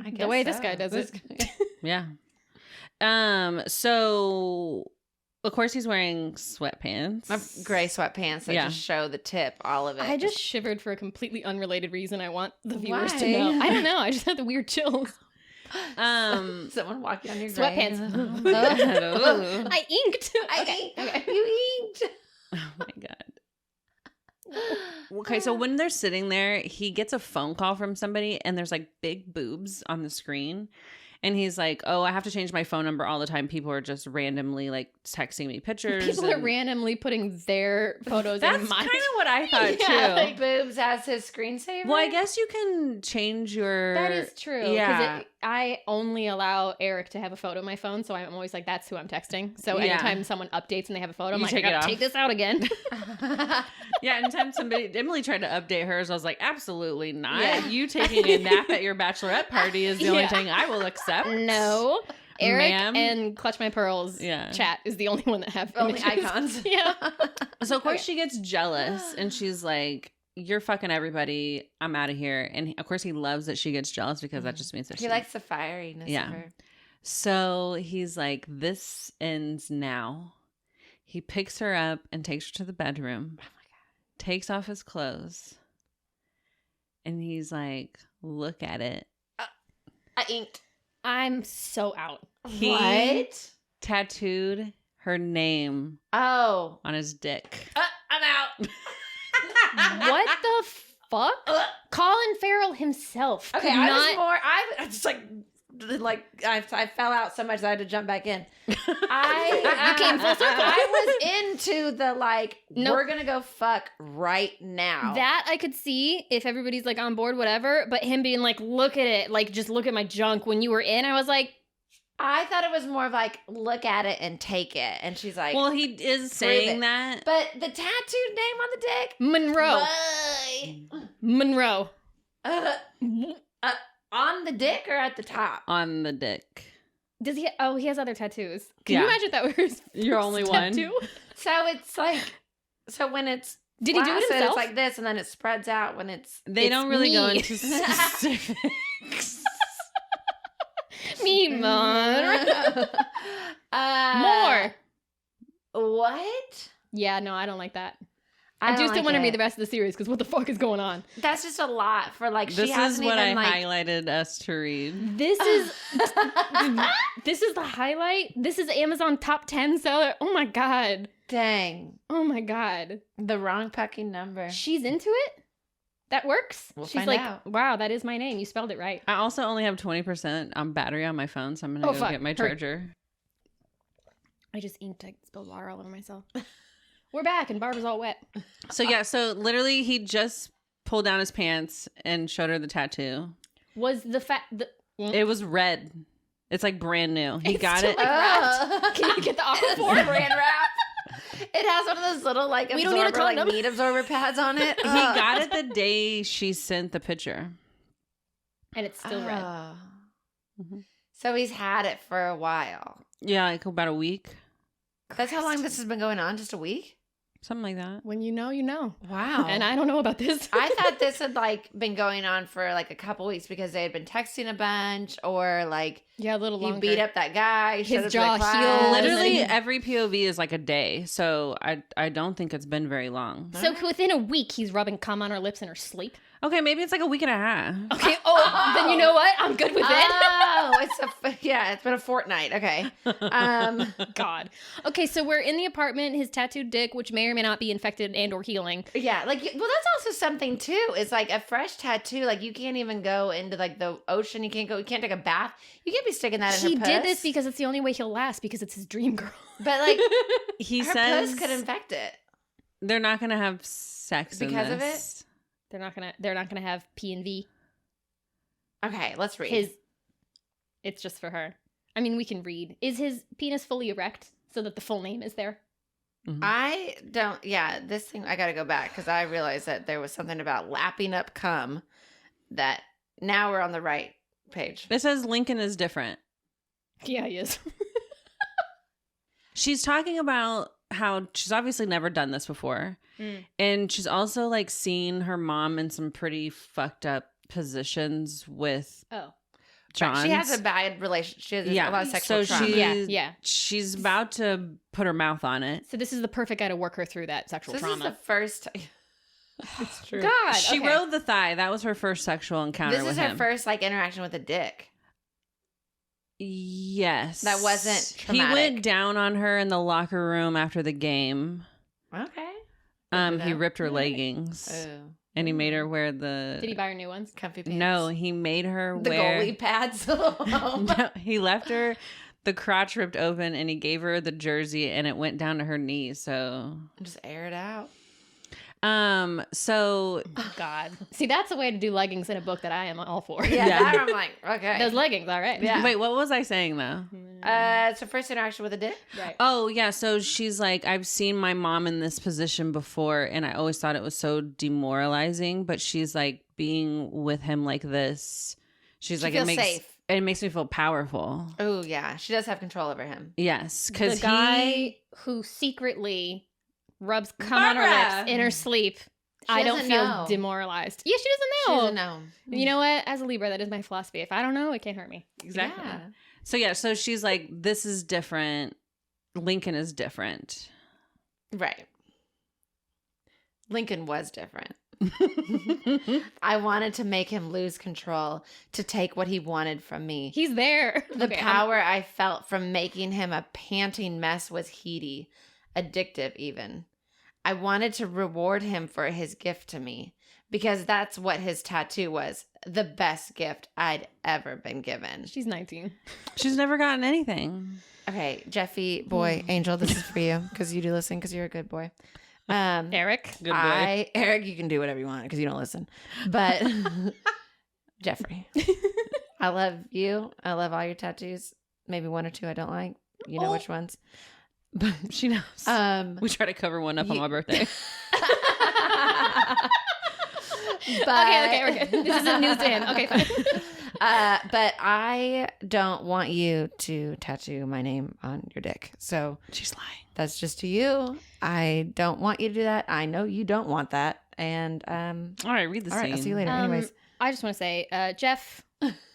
I guess The way this so. guy does it. Yeah. So of course he's wearing sweatpants. Gray sweatpants that Yeah. just show the tip, all of it. I just shivered for a completely unrelated reason. I want the viewers to Why? know. I don't know. I just had the weird chills. Someone walking on your Sweatpants. gray. Oh I inked. I inked. You inked. my God. Okay, so when they're sitting there, he gets a phone call from somebody and there's like big boobs on the screen. And he's like, oh, I have to change my phone number all the time. People are just randomly like texting me pictures. People are and- randomly putting their photos That's in my. kind of what I thought Yeah, too. Like boobs as his screensaver. Well, I guess you can change your. That is true. 'cause Yeah. I only allow Eric to have a photo on my phone, so I'm always like, that's who I'm texting. So Yeah. anytime someone updates and they have a photo, I'm You like, I take it gotta off. take this out again. Yeah, anytime Emily tried to update hers, I was like, absolutely not. Yeah. You taking a nap at your bachelorette party is the only Yeah. thing I will accept. No. Eric Ma'am? and Clutch My Pearls Yeah. chat is the only one that have Only images. icons. Yeah. So of course Okay. she gets jealous and she's like, you're fucking everybody. I'm out of here. And of course he loves that she gets jealous because that just means that He she likes the fieriness Yeah. of her. So he's like, this ends now. He picks her up and takes her to the bedroom. Oh my God. Takes off his clothes. And he's like, look at it. I inked. I'm so out. He What? tattooed her name Oh. on his dick. I'm out. What the fuck? Colin Farrell himself. Okay, could I not... was more. I just I fell out so much that I had to jump back in. You came full circle. I was into the Nope. we're gonna go fuck right now. That I could see if everybody's like on board, whatever. But him being like, look at it, like just look at my junk. When you were in, I was like, I thought it was more of like, look at it and take it. And she's like, Well, he is saying that. but the tattooed name on the dick, Monroe. Bye. Monroe. On the dick or at the top? On the dick. Does he? Oh, he has other tattoos. Can Yeah. you imagine if that were his Your first only one. tattoo? So it's like, so when it's Did he do it flaccid, himself? It's like this, and then it spreads out when it's. They It's don't really go me. into specifics. Me, Monroe. More. What? Yeah, no, I don't like that. I I do don't still like want to read it. the rest of the series because what the fuck is going on? That's just a lot for like. This she is hasn't what I even like. highlighted us to read. This is this is the highlight. This is Amazon top 10 seller. Oh my god. Dang, Oh my god. the wrong fucking number. She's into it? That works? We'll She's find like, out. wow, that is my name. You spelled it right. I also only have 20% on battery on my phone, so I'm gonna Oh, go fuck. get my Hurry. charger. I just inked. I spilled water all over myself. We're back and Barbara's all wet. So yeah, so literally he just pulled down his pants and showed her the tattoo. Was the fact It was red. It's like brand new. He It's got still it. like wrapped. Can you get the aquaphor? Saran wrap. It has one of those little like We don't need a absorber, like condom. meat absorber pads on it. He got it the day she sent the picture. And it's still red. Oh. Mhm. So he's had it for a while. Yeah, like about a week, That's how long this has been going on? Just a week? something like that. When you know, you know. Wow. And I don't know about this. I thought this had like been going on for like a couple weeks because they had been texting a bunch or like Yeah, a little he longer. beat up that guy. His showed up to jaw the class. healed. Literally and- every POV is like a day, so I don't think it's been very long. So within a week, he's rubbing cum on her lips in her sleep. Okay, maybe it's like a week and a half. Okay. Oh, then you know what? I'm good with it. Oh, it's been a fortnight. Okay. God. Okay, so we're in the apartment. His tattooed dick, which may or may not be infected and or healing. Yeah, like, well, that's also something too. It's like a fresh tattoo. Like, you can't even go into like the ocean. You can't take a bath. You can't be sticking that in He her puss. did this because it's the only way he'll last because it's his dream girl. but like, He her says puss could infect it. they're not gonna have sex Because in of this. They're not gonna have P and V. Okay, let's read. It's just for her. I mean, we can read. Is his penis fully erect so that the full name is there? I don't. Yeah, this thing. I got to go back because I realized that there was something about lapping up cum. That now we're on the right page. It says Lincoln is different. Yeah, he is. She's talking about how she's obviously never done this before. And she's also like seen her mom in some pretty fucked up positions with Oh. John. She has a bad relationship. She has a lot of sexual so trauma. Yeah. She's about to put her mouth on it. So this is the perfect guy to work her through that sexual This trauma. is the first. It's true. God, She okay. rode the thigh. That was her first sexual encounter This with is her him. first like interaction with a dick. Yes. That wasn't He traumatic. went down on her in the locker room after the game. Okay. He ripped her leggings. Oh, And he made her wear the Did he buy her new ones? comfy pants. No, he made her the wear goalie pads. No, he left her the crotch ripped open and he gave her the jersey and it went down to her knees. So Just air it out. so Oh, God. See, that's a way to do leggings in a book that I am all for. Yeah, Yeah. that I'm like, okay. Those leggings, all right. Yeah. wait, what was I saying though? It's her first interaction with a dick. Right. Oh yeah, so she's like, I've seen my mom in this position before and I always thought it was so demoralizing, but she's like being with him like this. She's She like, feels it makes safe. it makes me feel powerful. Oh yeah, she does have control over him. Yes, The because guy who secretly rubs cum on her Barbara. lips in her sleep. She I don't doesn't feel know. demoralized. Yeah, she She doesn't doesn't know. know. You know what? As a Libra, that is my philosophy. If I don't know, it can't hurt me. exactly. Yeah. So yeah, so she's like, this is different. Lincoln is different. Right. Lincoln was different. I wanted to make him lose control, to take what he wanted from me. He's there. The power I felt from making him a panting mess was heady, addictive even. I wanted to reward him for his gift to me, because that's what his tattoo was. The best gift I'd ever been given. She's 19. She's never gotten anything. Okay, Jeffy, boy, Angel, this is for you, because you do listen, because you're a good boy. Eric. Good boy. Eric, you can do whatever you want, because you don't listen. But Jeffrey, I love you. I love all your tattoos. Maybe one or two I don't like. You know which ones. But She knows. We try to cover one up on my birthday. Okay, we're good. This isn't news to him. Okay, fine. But I don't want you to tattoo my name on your dick. So She's lying. that's just to you. I don't want you to do that. I know you don't want that. And All right, read the all right, scene. I'll see you later. Anyways, I just want to say, Jeff,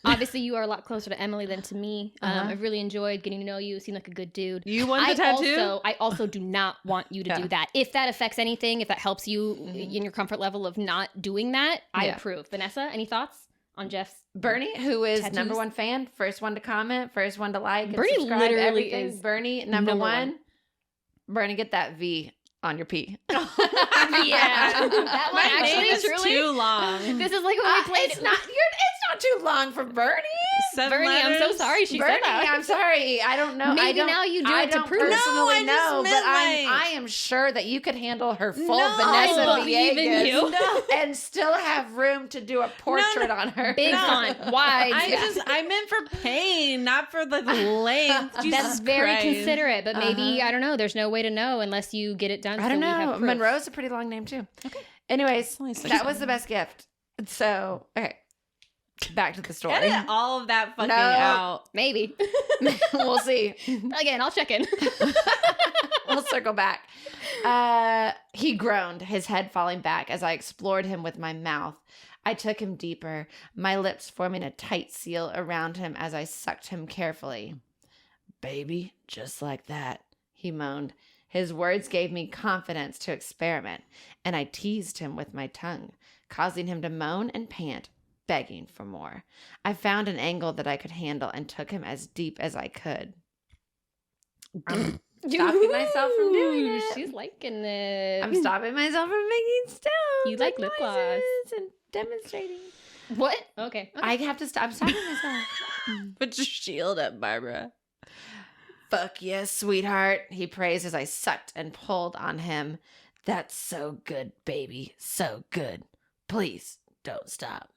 obviously you are a lot closer to Emily than to me. I really enjoyed getting to know you. You seem like a good dude. You want the tattoo? I also do not want you to do that. If that affects anything, if that helps you in your comfort level of not doing that, I approve. Vanessa, any thoughts on Jeff's? Bernie, who is tattoos? number one fan, first one to comment, first one to like, and Bernie subscribe, literally everything. is Bernie, number one. one. Bernie, get that V on your P. Yeah. That one My name actually is truly. too long. This is like when we played. It's not too long for Bernie. 7 Bernie, I'm so letters? sorry she Bernie, said that. I'm sorry. I don't know. Maybe I don't, now you do I it to don't prove it. personally No, I just know, but meant I am sure that you could handle her full No, Vanessa I believe in Villegas you. No. and still have room to do a portrait on her. Big font, wide. I meant for pain, not for the length. Jesus That's very Christ. considerate, but maybe I don't know. There's no way to know unless you get it done. I don't so we have know. proof. Monroe's a pretty long name too. Okay. Anyways, Only 6 that was the best gift. So, okay. Back to the story. Edit all of that fucking No. out. Maybe. We'll see. Again, I'll check in. We'll circle back. He groaned, his head falling back as I explored him with my mouth. I took him deeper, my lips forming a tight seal around him as I sucked him carefully. Baby, just like that, he moaned. His words gave me confidence to experiment, and I teased him with my tongue, causing him to moan and pant, begging for more. I found an angle that I could handle and took him as deep as I could. I'm stopping myself from doing it. She's liking it. I'm stopping myself from making sounds. You like lip gloss. noises and demonstrating. What? Okay. I have to stop. I'm stopping myself. Put your shield up, Barbara. Fuck yes, sweetheart, he praised as I sucked and pulled on him. That's so good, baby. So good. Please don't stop.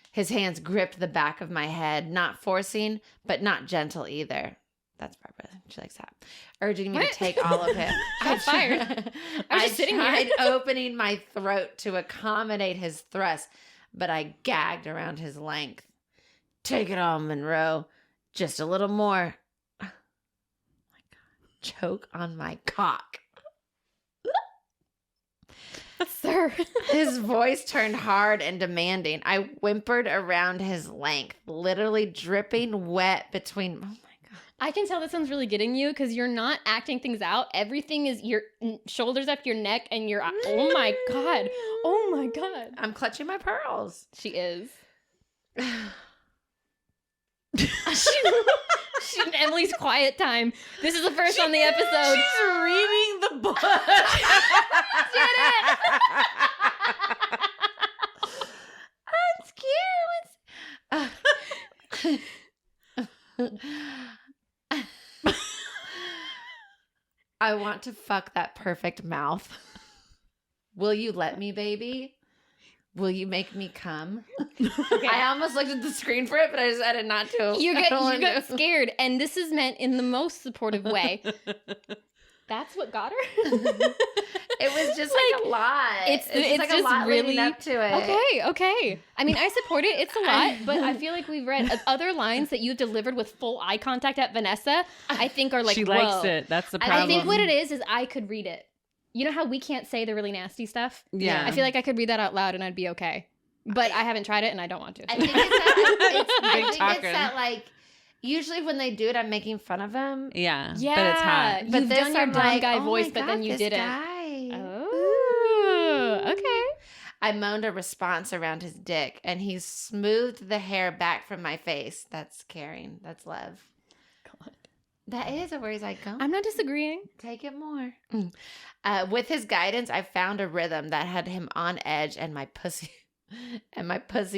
His hands gripped the back of my head, not forcing, but not gentle either. That's Barbara. She likes that. Urging me What? to take all of him. Shots fired. I was just sitting here. tried opening my throat to accommodate his thrust, but I gagged around his length. Take it all, Monroe. Just a little more. Oh my God. Choke on my cock. Sir. His voice turned hard and demanding. I whimpered around his length, literally dripping wet between... Oh my God. I can tell this one's really getting you because you're not acting things out. Everything is your shoulders up your neck and your... Oh my God. Oh my God. I'm clutching my pearls. She is. She's in Emily's quiet time. This is the first on the episode. She's reading the book. I'm scared. I want to fuck that perfect mouth. Will you let me, baby? Will you make me come? Okay. I almost looked at the screen for it, but I decided not to. You I don't got wanna do- scared, and this is meant in the most supportive way. That's what got her. It was just like a lot. It's just like a just lot really leading up to it. Okay. I mean, I support it. It's a lot, but I feel like we've read other lines that you've delivered with full eye contact at Vanessa. I think are like she whoa. likes it. That's the problem. I think what it is I could read it. You know how we can't say the really nasty stuff? Yeah. I feel like I could read that out loud and I'd be okay. But I haven't tried it and I don't want to. I think it's Big talker. that like usually when they do it, I'm making fun of them. Yeah. Yeah. But it's hot. You've But this, done your I'm dumb like, guy oh voice, my but God, then you this didn't. guy. Oh, okay. I moaned a response around his dick, and he smoothed the hair back from my face. That's caring. That's love. God. That is where he's like, go. I'm not disagreeing. Take it more. With his guidance, I found a rhythm that had him on edge and my pussy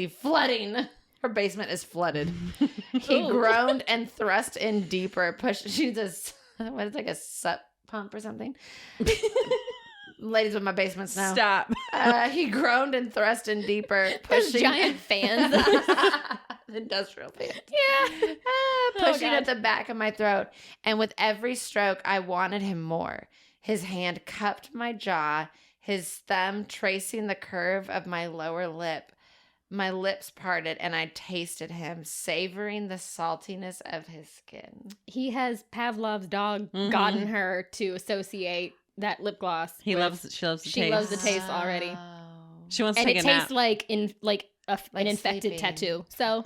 flooding. Her basement is flooded. He Ooh. groaned and thrust in deeper. She's what is like a sup pump or something. Ladies with my basements know. Stop. He groaned and thrust in deeper, Those pushing giant fans. industrial fans. Yeah. Pushing God. at the back of my throat. And with every stroke, I wanted him more. His hand cupped my jaw, his thumb tracing the curve of my lower lip. My lips parted, and I tasted him, savoring the saltiness of his skin. He has Pavlov's dog Mhm. gotten her to associate that lip gloss. She with- loves the She taste. loves the taste already. She wants to And take it a nap. tastes like an Like infected sleeping. tattoo. So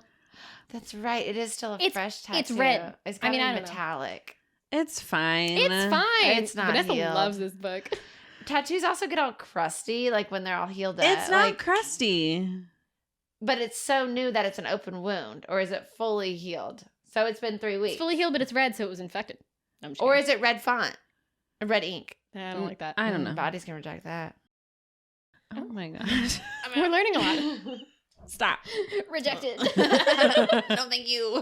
That's right. It is still a fresh tattoo. it's red. It's I got mean, to I be don't know. metallic. It's fine. it's fine. It's not Vanessa healed. loves this book. Tattoos also get all crusty, like when they're all healed up. It's not like, crusty. but it's so new that it's an open wound, or is it fully healed? So it's been 3 weeks. It's fully healed, but it's red, so it was infected. I'm just Or kidding. is it red font? Red ink? I don't like that. I don't know. Bodies can reject that. Oh my gosh. We're learning a lot. Stop. Rejected. No, thank you.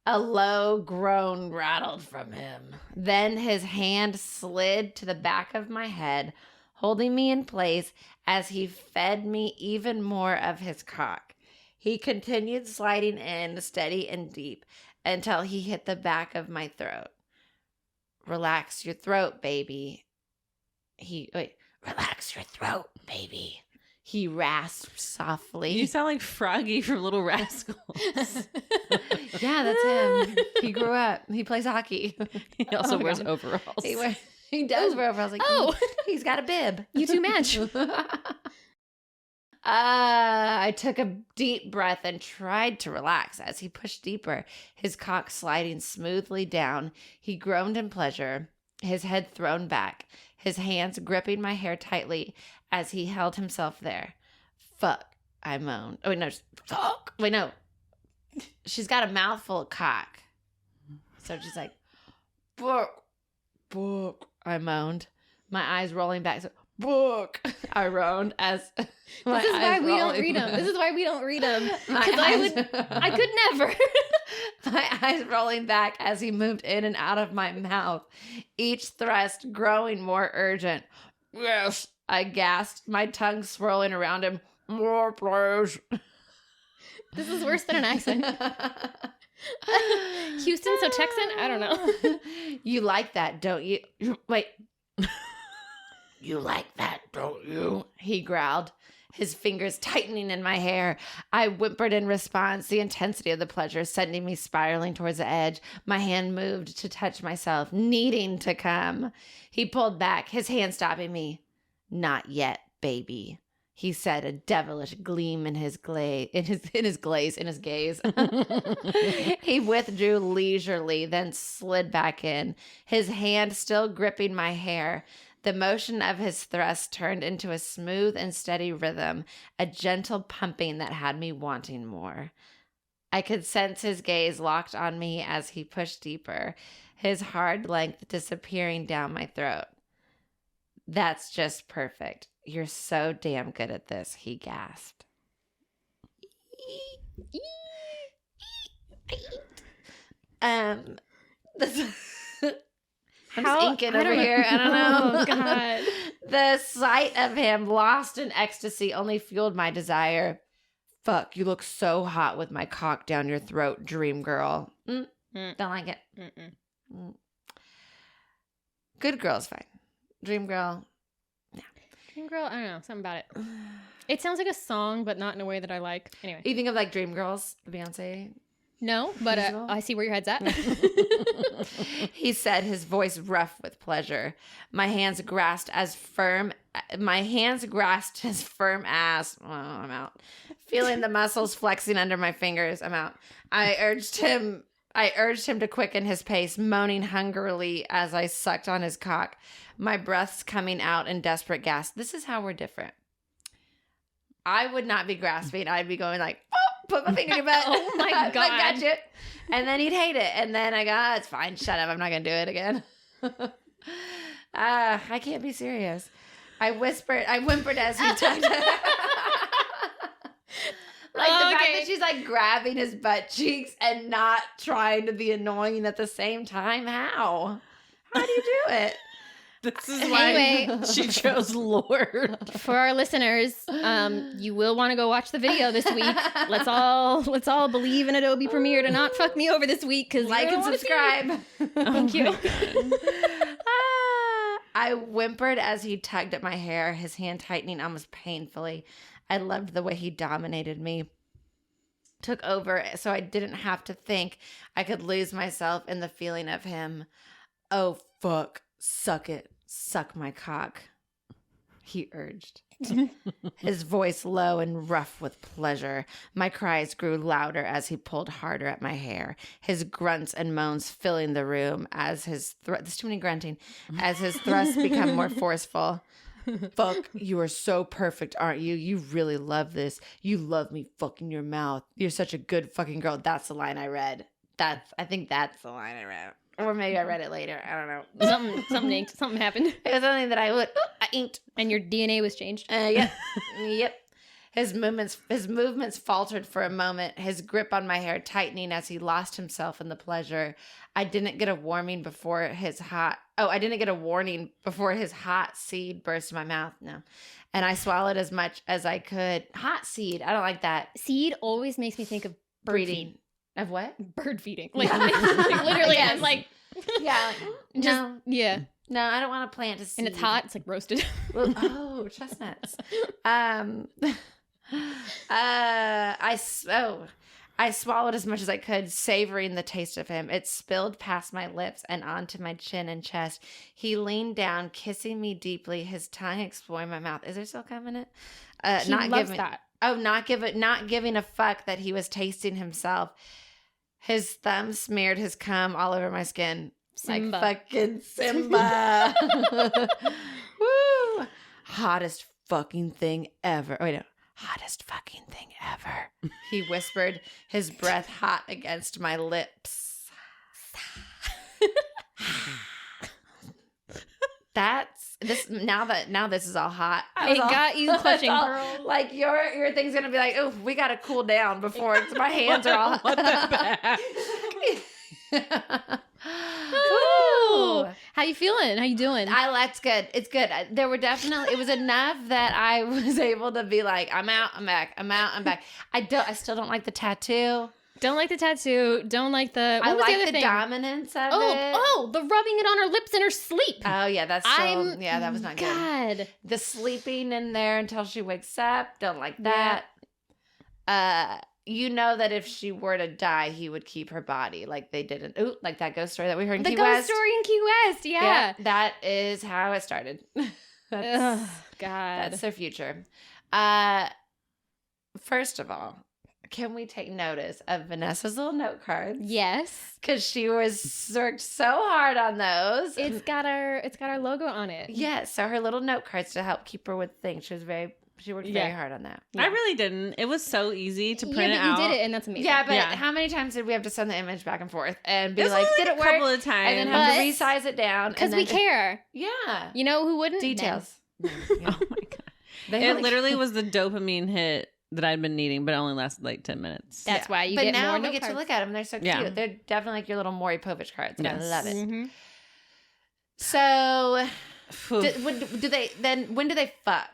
A low groan rattled from him. Then his hand slid to the back of my head, holding me in place as he fed me even more of his cock. He continued sliding in steady and deep until he hit the back of my throat. Relax your throat, baby. Relax your throat, baby. He rasped softly. You sound like Froggy from Little Rascals. Yeah, that's him. He grew up. He plays hockey. He also Oh my wears God. overalls. He does wear overalls. Like, Oh. he's got a bib. You two match. I took a deep breath and tried to relax as he pushed deeper, his cock sliding smoothly down. He groaned in pleasure, his head thrown back, his hands gripping my hair tightly as he held himself there. Fuck, I moaned. Oh, wait, no. Fuck. Wait, no. She's got a mouthful of cock. So she's like, fuck, I moaned, my eyes rolling back. So, book, I groaned as my This is why eyes we don't rolling read them. back. This is why we don't read them. My Because I could never. My eyes rolling back as he moved in and out of my mouth, each thrust growing more urgent. Yes, I gasped, my tongue swirling around him. More, please. This is worse than an accent. Houston, so Texan? I don't know. You like that, don't you? Wait. You like that, don't you? He growled, his fingers tightening in my hair. I whimpered in response, the intensity of the pleasure sending me spiraling towards the edge. My hand moved to touch myself, needing to come. He pulled back, his hand stopping me. Not yet, baby, he said, a devilish gleam in his gaze. He withdrew leisurely, then slid back in, his hand still gripping my hair. The motion of his thrust turned into a smooth and steady rhythm, a gentle pumping that had me wanting more. I could sense his gaze locked on me as he pushed deeper, his hard length disappearing down my throat. That's just perfect. You're so damn good at this, he gasped. I'm just inking over here. I don't know. Oh, God. The sight of him lost in ecstasy only fueled my desire. Fuck, you look so hot with my cock down your throat, dream girl. Don't like it. Mm-mm. Good girl's fine. Dream girl. Dream Girl, I don't know. Something about it. It sounds like a song, but not in a way that I like. Anyway. You think of like Dream Girls, the Beyonce? No, but Musical? I see where your head's at. He said, his voice rough with pleasure. My hands grasped his firm ass. Oh, I'm out. Feeling the muscles flexing under my fingers. I'm out. I urged him I urged him to quicken his pace, moaning hungrily as I sucked on his cock, my breaths coming out in desperate gasps. This is how we're different. I would not be grasping. I'd be going like, oh, put my finger in your butt. Oh my God. I got you. And then he'd hate it. And then I go, it's fine. Shut up. I'm not going to do it again. I can't be serious. I whimpered as he tugged. Like the fact that she's like grabbing his butt cheeks and not trying to be annoying at the same time. How do you do it? This is why she chose Lord. For our listeners, you will want to go watch the video this week. Let's all believe in Adobe Premiere to not fuck me over this week, because Like and subscribe. Thank you. I whimpered as he tugged at my hair, his hand tightening almost painfully. I loved the way he dominated me, took over, so I didn't have to think. I could lose myself in the feeling of him. Oh, fuck. Suck it. Suck my cock, he urged. His voice low and rough with pleasure. My cries grew louder as he pulled harder at my hair, his grunts and moans filling the room as his there's too many grunting, as his thrusts become more forceful. Fuck, you are so perfect, aren't you? You really love this. You love me fucking your mouth. You're such a good fucking girl. That's the line I read. I think that's the line I read. Or maybe I read it later. I don't know. Something happened. It was something that I inked. And your DNA was changed. Yep. Yep. His movements faltered for a moment, his grip on my hair tightening as he lost himself in the pleasure. I didn't get a warning before his hot seed burst in my mouth. No. And I swallowed as much as I could. Hot seed. I don't like that. Seed always makes me think of Breeding. Of what? bird feeding. Like literally, Yes. I'm like, Yeah. just, yeah. No, I don't want to plant a seed. And it's hot. It's like roasted. Well, oh, chestnuts. I swallowed as much as I could, savoring the taste of him. It spilled past my lips and onto my chin and chest. He leaned down, kissing me deeply, his tongue exploring my mouth. Is there still cum in it? He loves that. Oh, not giving a fuck that he was tasting himself. His thumb smeared his cum all over my skin. Simba. Like fucking Simba. Woo! Hottest fucking thing ever. Oh, wait, no. Hottest fucking thing ever. He whispered, his breath hot against my lips. That's this now this is all hot. It got you clutching all, pearls. like your thing's gonna be like, oh, we gotta cool down before my hands are all What the back? Ooh. How you feeling? How you doing? That's good. It's good. It was enough that I was able to be like, I'm out, I'm back, I'm out, I'm back. I still don't like the tattoo. Don't like the tattoo. Don't like the. What I was like the other the thing? dominance of it. Oh, the rubbing it on her lips in her sleep. Oh yeah, that was not good. God. The sleeping in there until she wakes up. Don't like that. You know that if she were to die, he would keep her body like they didn't. Ooh, like that ghost story that we heard in The Key ghost West. story in Key West. Yeah. That is how it started. Ugh, God. That's their future. First of all, can we take notice of Vanessa's little note cards? Yes. Because she worked so hard on those. It's got our logo on it. Yes, so her little note cards to help keep her with things. She worked very hard on that. I really didn't. It was so easy to print it but out. you did it, and that's amazing. Yeah, but how many times did we have to send the image back and forth and be It was like, only did it a work? couple of times. And then have to resize it down. Because we care. Yeah. You know who wouldn't? Details. Oh my god! It literally was the dopamine hit that I'd been needing, but it only lasted like 10 minutes. That's why you but get now more we note get cards. to look at them. They're so cute. They're definitely like your little Maury Povich cards. And I love it. Mm-hmm. So, when do they fuck?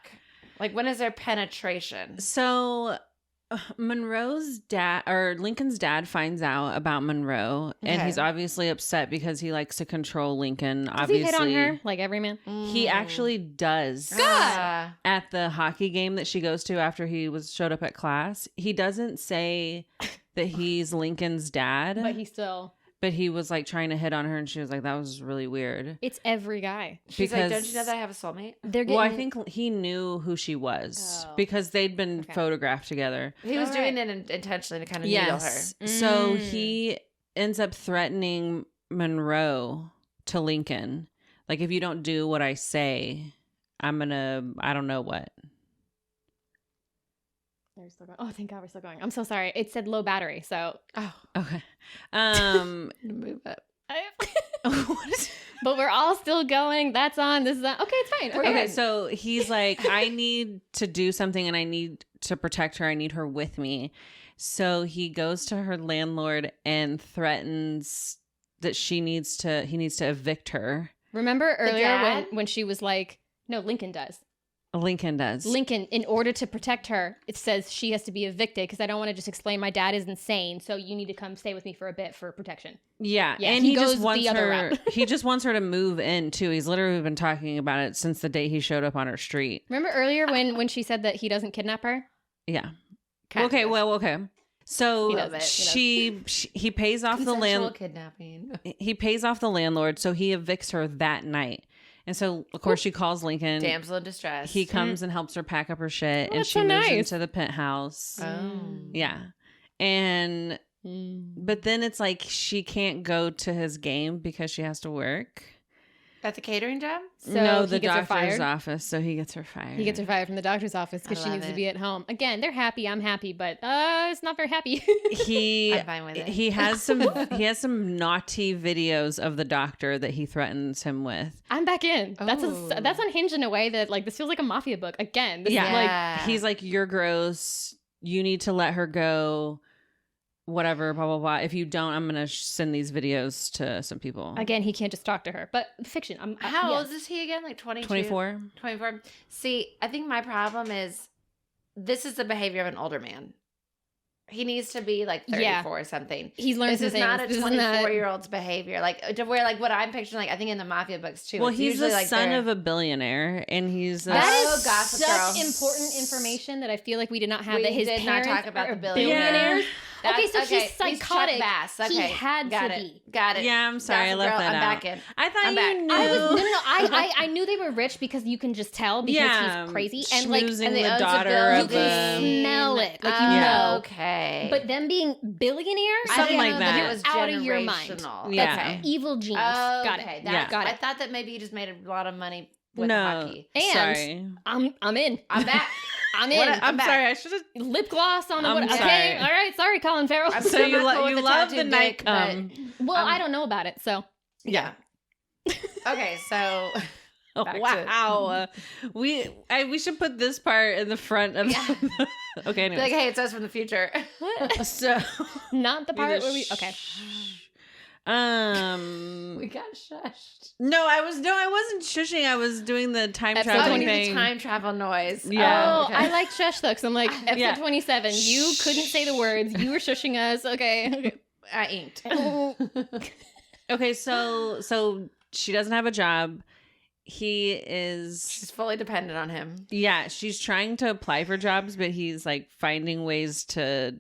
Like, when is their penetration? So Monroe's dad, or Lincoln's dad, finds out about Monroe, and he's obviously upset because he likes to control Lincoln. Does Obviously, he hit on her like every man? He actually does. God. At the hockey game that she goes to after he showed up at class, he doesn't say that he's Lincoln's dad, but he was like trying to hit on her, and she was like, "That was really weird." It's every guy. She's like, don't you know that I have a soulmate? Well, I think he knew who she was because they'd been photographed together. He was doing it intentionally to kind of needle her. So he ends up threatening Monroe to Lincoln. Like, if you don't do what I say, I don't know what. They're still going. Oh, thank God we're still going. I'm so sorry. It said low battery, so. Oh, Okay. move it. But we're all still going. That's on. This is on. Okay, it's fine. Okay, so he's like, I need to do something and I need to protect her. I need her with me. So he goes to her landlord and threatens that he needs to evict her. Remember earlier when she was like, no, Lincoln does. Lincoln does. Lincoln, in order to protect her, it says she has to be evicted because I don't want to just explain my dad is insane. So you need to come stay with me for a bit for protection. Yeah. Yeah, And he he goes just wants the other her. route. He just wants her to move in too. He's literally been talking about it since the day he showed up on her street. Remember earlier when she said that he doesn't kidnap her? Yeah. Kind Okay. of. Well. Okay. So He does it. he pays off the Consensual kidnapping. He pays off the landlord, so he evicts her that night. And so, of course, she calls Lincoln. Damsel in distress. He comes and helps her pack up her shit, and that's she so moves nice. into the penthouse. Oh. Yeah. And but then it's like she can't go to his game because she has to work. At the catering job? So No, he the gets her doctor's fired. office, so he gets her fired. He gets her fired from the doctor's office because I she love needs to it. be at home. Again, they're happy. I'm happy, but it's not very happy. He I'm fine with it. he has some naughty videos of the doctor that he threatens him with. I'm back in. Oh. That's unhinged in a way that like this feels like a mafia book. Again, this is like Yeah. He's like, you're gross. You need to let her go. Whatever, blah, blah, blah. If you don't, I'm going to send these videos to some people. again, he can't just talk to her. But fiction. How yes. old is he again? Like 22? 24. 24. See, I think my problem is this is the behavior of an older man. He needs to be like 34 Yeah. or something. He's learned This some is things. not a This is not- 24-year-old's behavior. Like, to where, like, what I'm picturing, like, I think in the mafia books, too. Well, it's he's usually, the like, son they're- of a billionaire, and he's That Oh, is Gossip such Girl. important information that I feel like we did not have. We that his did not parents talk about are the billionaire. billionaires. That's- Okay, so he's Chuck psychotic. Bass. Okay. He had Got to it. be. Got it. Yeah, I'm sorry, I Gossip left Girl, that I'm out. back in. I thought I'm you back. knew. I was I knew they were rich because you can just tell because he's crazy and like schmoozing and they the owns a daughter building. of you the... can smell it, like you Oh, know. Okay. But them being billionaires, Something like that. It was out of your mind. generational. Yeah. Okay. Evil genius. Oh, Got okay. it. That's, Got I it. thought that maybe you just made a lot of money with No, hockey. And sorry. I'm in. I'm back. I'm in. What a- I'm back. sorry, I should have... Lip gloss on the I'm what? Okay, sorry. all right. Sorry, Colin Farrell. I'm So still you, not cool with you the love the tattooed night dick, but- well, I don't know about it, so Yeah. Okay, so back to- Wow. We should put this part in the front of Yeah. Okay, be anyway. like, hey, it's us from the future. So not the part Either where we. Okay. We got shushed. No, I wasn't shushing. I was doing the time Episode Oh, traveling you did thing. the time travel noise. Yeah. Oh, okay. I like shush though, because I'm like episode Yeah. 27. You couldn't say the words. You were shushing us. Okay. I inked. Okay, so she doesn't have a job. He is She's fully dependent on him. yeah, she's trying to apply for jobs, but he's like finding ways to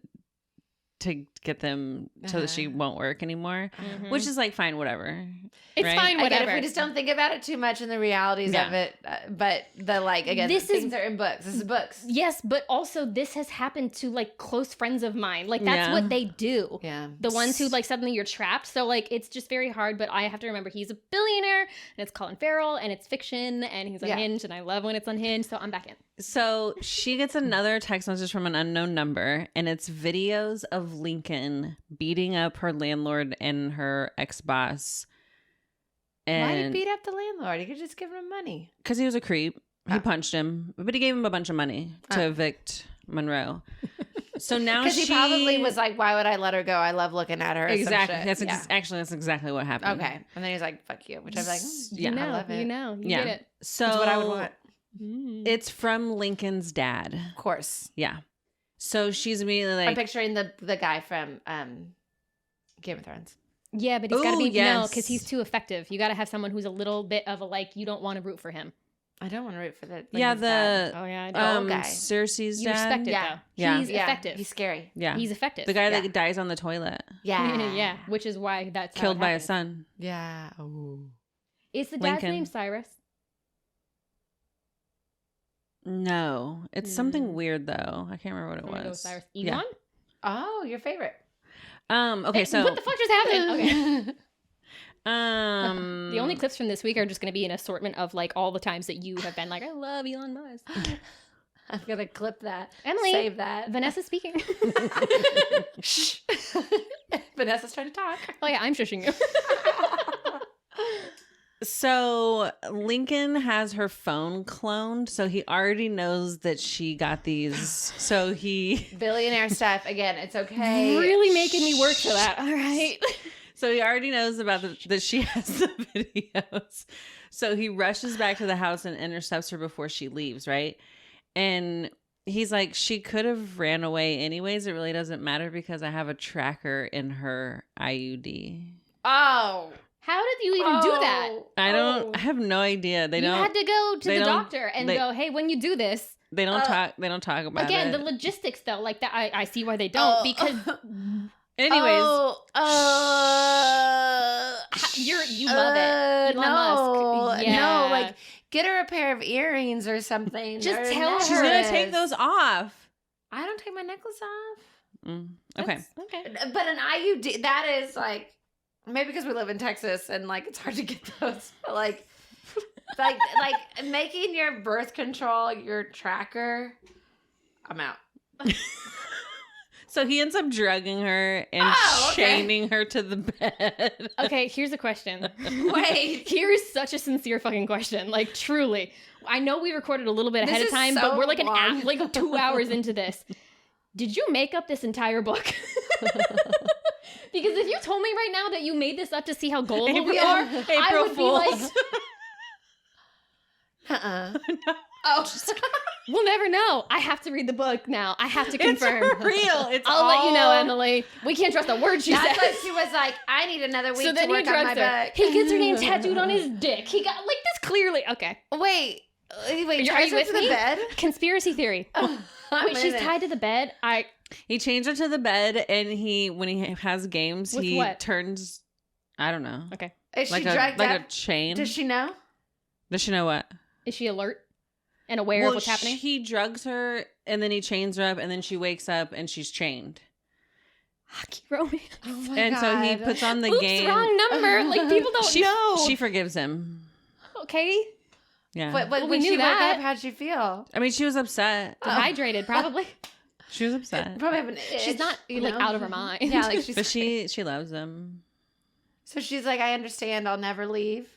get them so that she won't work anymore. Mhm. Which is like fine, whatever. It's right? fine, I get it whatever. if we just don't think about it too much and the realities Yeah. of it. But the like again, This things is- are in books. This is books. Yes, but also this has happened to like close friends of mine. Like that's Yeah. what they do. Yeah. The ones who like suddenly you're trapped. So like it's just very hard. But I have to remember he's a billionaire and it's Colin Farrell and it's fiction and he's Yeah. unhinged and I love when it's unhinged. So I'm back in. So she gets another text message from an unknown number, and it's videos of Lincoln beating up her landlord and her ex-boss. Why did he And beat up the landlord? He could just give him money. because he was a creep, he Oh. punched him, but he gave him a bunch of money to Oh. evict Monroe. So now Because she he probably was like, "Why would I let her go? I love looking at her." or some exactly. shit. That's Yeah. actually that's exactly what happened. Okay. And then he's like, "Fuck you," which I'm like, Yeah. You I know, love it. you know, you Yeah. get it. So That's what I would want. It's from Lincoln's dad. Of course. Yeah. So she's immediately I'm like, picturing the guy from Game of Thrones. Yeah, but he's got to Ooh, be no, yes. because he's too effective. You got to have someone who's a little bit of a like. You don't want to root for him. I don't want to root for the yeah, Lincoln's dad. Oh yeah, I know. old guy. Cersei's You dad. respect it Yeah. though. Yeah. He's effective. He's scary. Yeah. He's effective. The guy Yeah. that dies on the toilet, Yeah. yeah, which is why that's how killed it by a happens. son. Yeah. Oh. Is the dad's Lincoln. name Cyrus? No, it's something weird though. I can't remember what I'm it gonna go with was. Cyrus. Yeah. Elon? Oh, your favorite. Okay, so what the fuck just happened? Okay. The The only clips from this week are just going to be an assortment of like all the times that you have been like, I love Elon Musk. I'm gonna clip that. Emily, Save that. Vanessa speaking. Shh. Vanessa's trying to talk. Oh yeah, I'm shushing you. So Lincoln has her phone cloned, so he already knows that she got these. So he Billionaire stuff again. It's okay. Really making me work for that. All right. So he already knows about that she has the videos. So he rushes back to the house and intercepts her before she leaves, right? And he's like, she could have ran away anyways. It really doesn't matter because I have a tracker in her IUD. Oh. How did you even do that? I have no idea. You had to go to the don't- doctor and go, hey, when you do this. They don't talk about Again, it. the logistics though, like that, I see why they don't because Anyways, you love it. Elon Musk. Yeah. No, like get her a pair of earrings or something. Just or tell her. she's gonna take those off. I don't take my necklace off. Okay. Okay. But an IUD, that is like, maybe because we live in Texas and like it's hard to get those. But like making your birth control your tracker, I'm out. So he ends up drugging her and chaining her to the bed. Okay, here's a question. Wait. Here's such a sincere fucking question. Like, truly. I know we recorded a little bit ahead This of time, is but so we're like long. like 2 hours into this. Did you make up this entire book? Because if you told me right now that you made this up to see how gullible we are, I April would Fools. be like, we'll never know. I have to read the book now. I have to confirm. It's for real. It's I'll let you know, Emily. We can't trust a word she That's says. what she was like, I need another week So to then he work on my drugs her. book. He gets her name tattooed on his dick. He got like this clearly. Okay. Wait, Are ties you her with to the me? bed? Conspiracy theory. Wait, she's tied to the bed. He changed her to the bed, and when he has games, With he what? turns. I don't know. Okay. Is Like she a drugged like up? a chain. Does she know? Does she know what? Is she alert and aware of what's happening? He drugs her, and then he chains her up, and then she wakes up, and she's chained. Hockey romance. Oh my And so he puts on the Oops, game. wrong number. Like people don't know. She forgives him. Okay. Yeah. But Well, we when she knew woke that. up, how'd she feel? I mean, she was upset. Dehydrated, probably. She was upset. Probably have an itch, She's not like out of her mind. Yeah, like she's. But she loves him. So she's like, I understand. I'll never leave.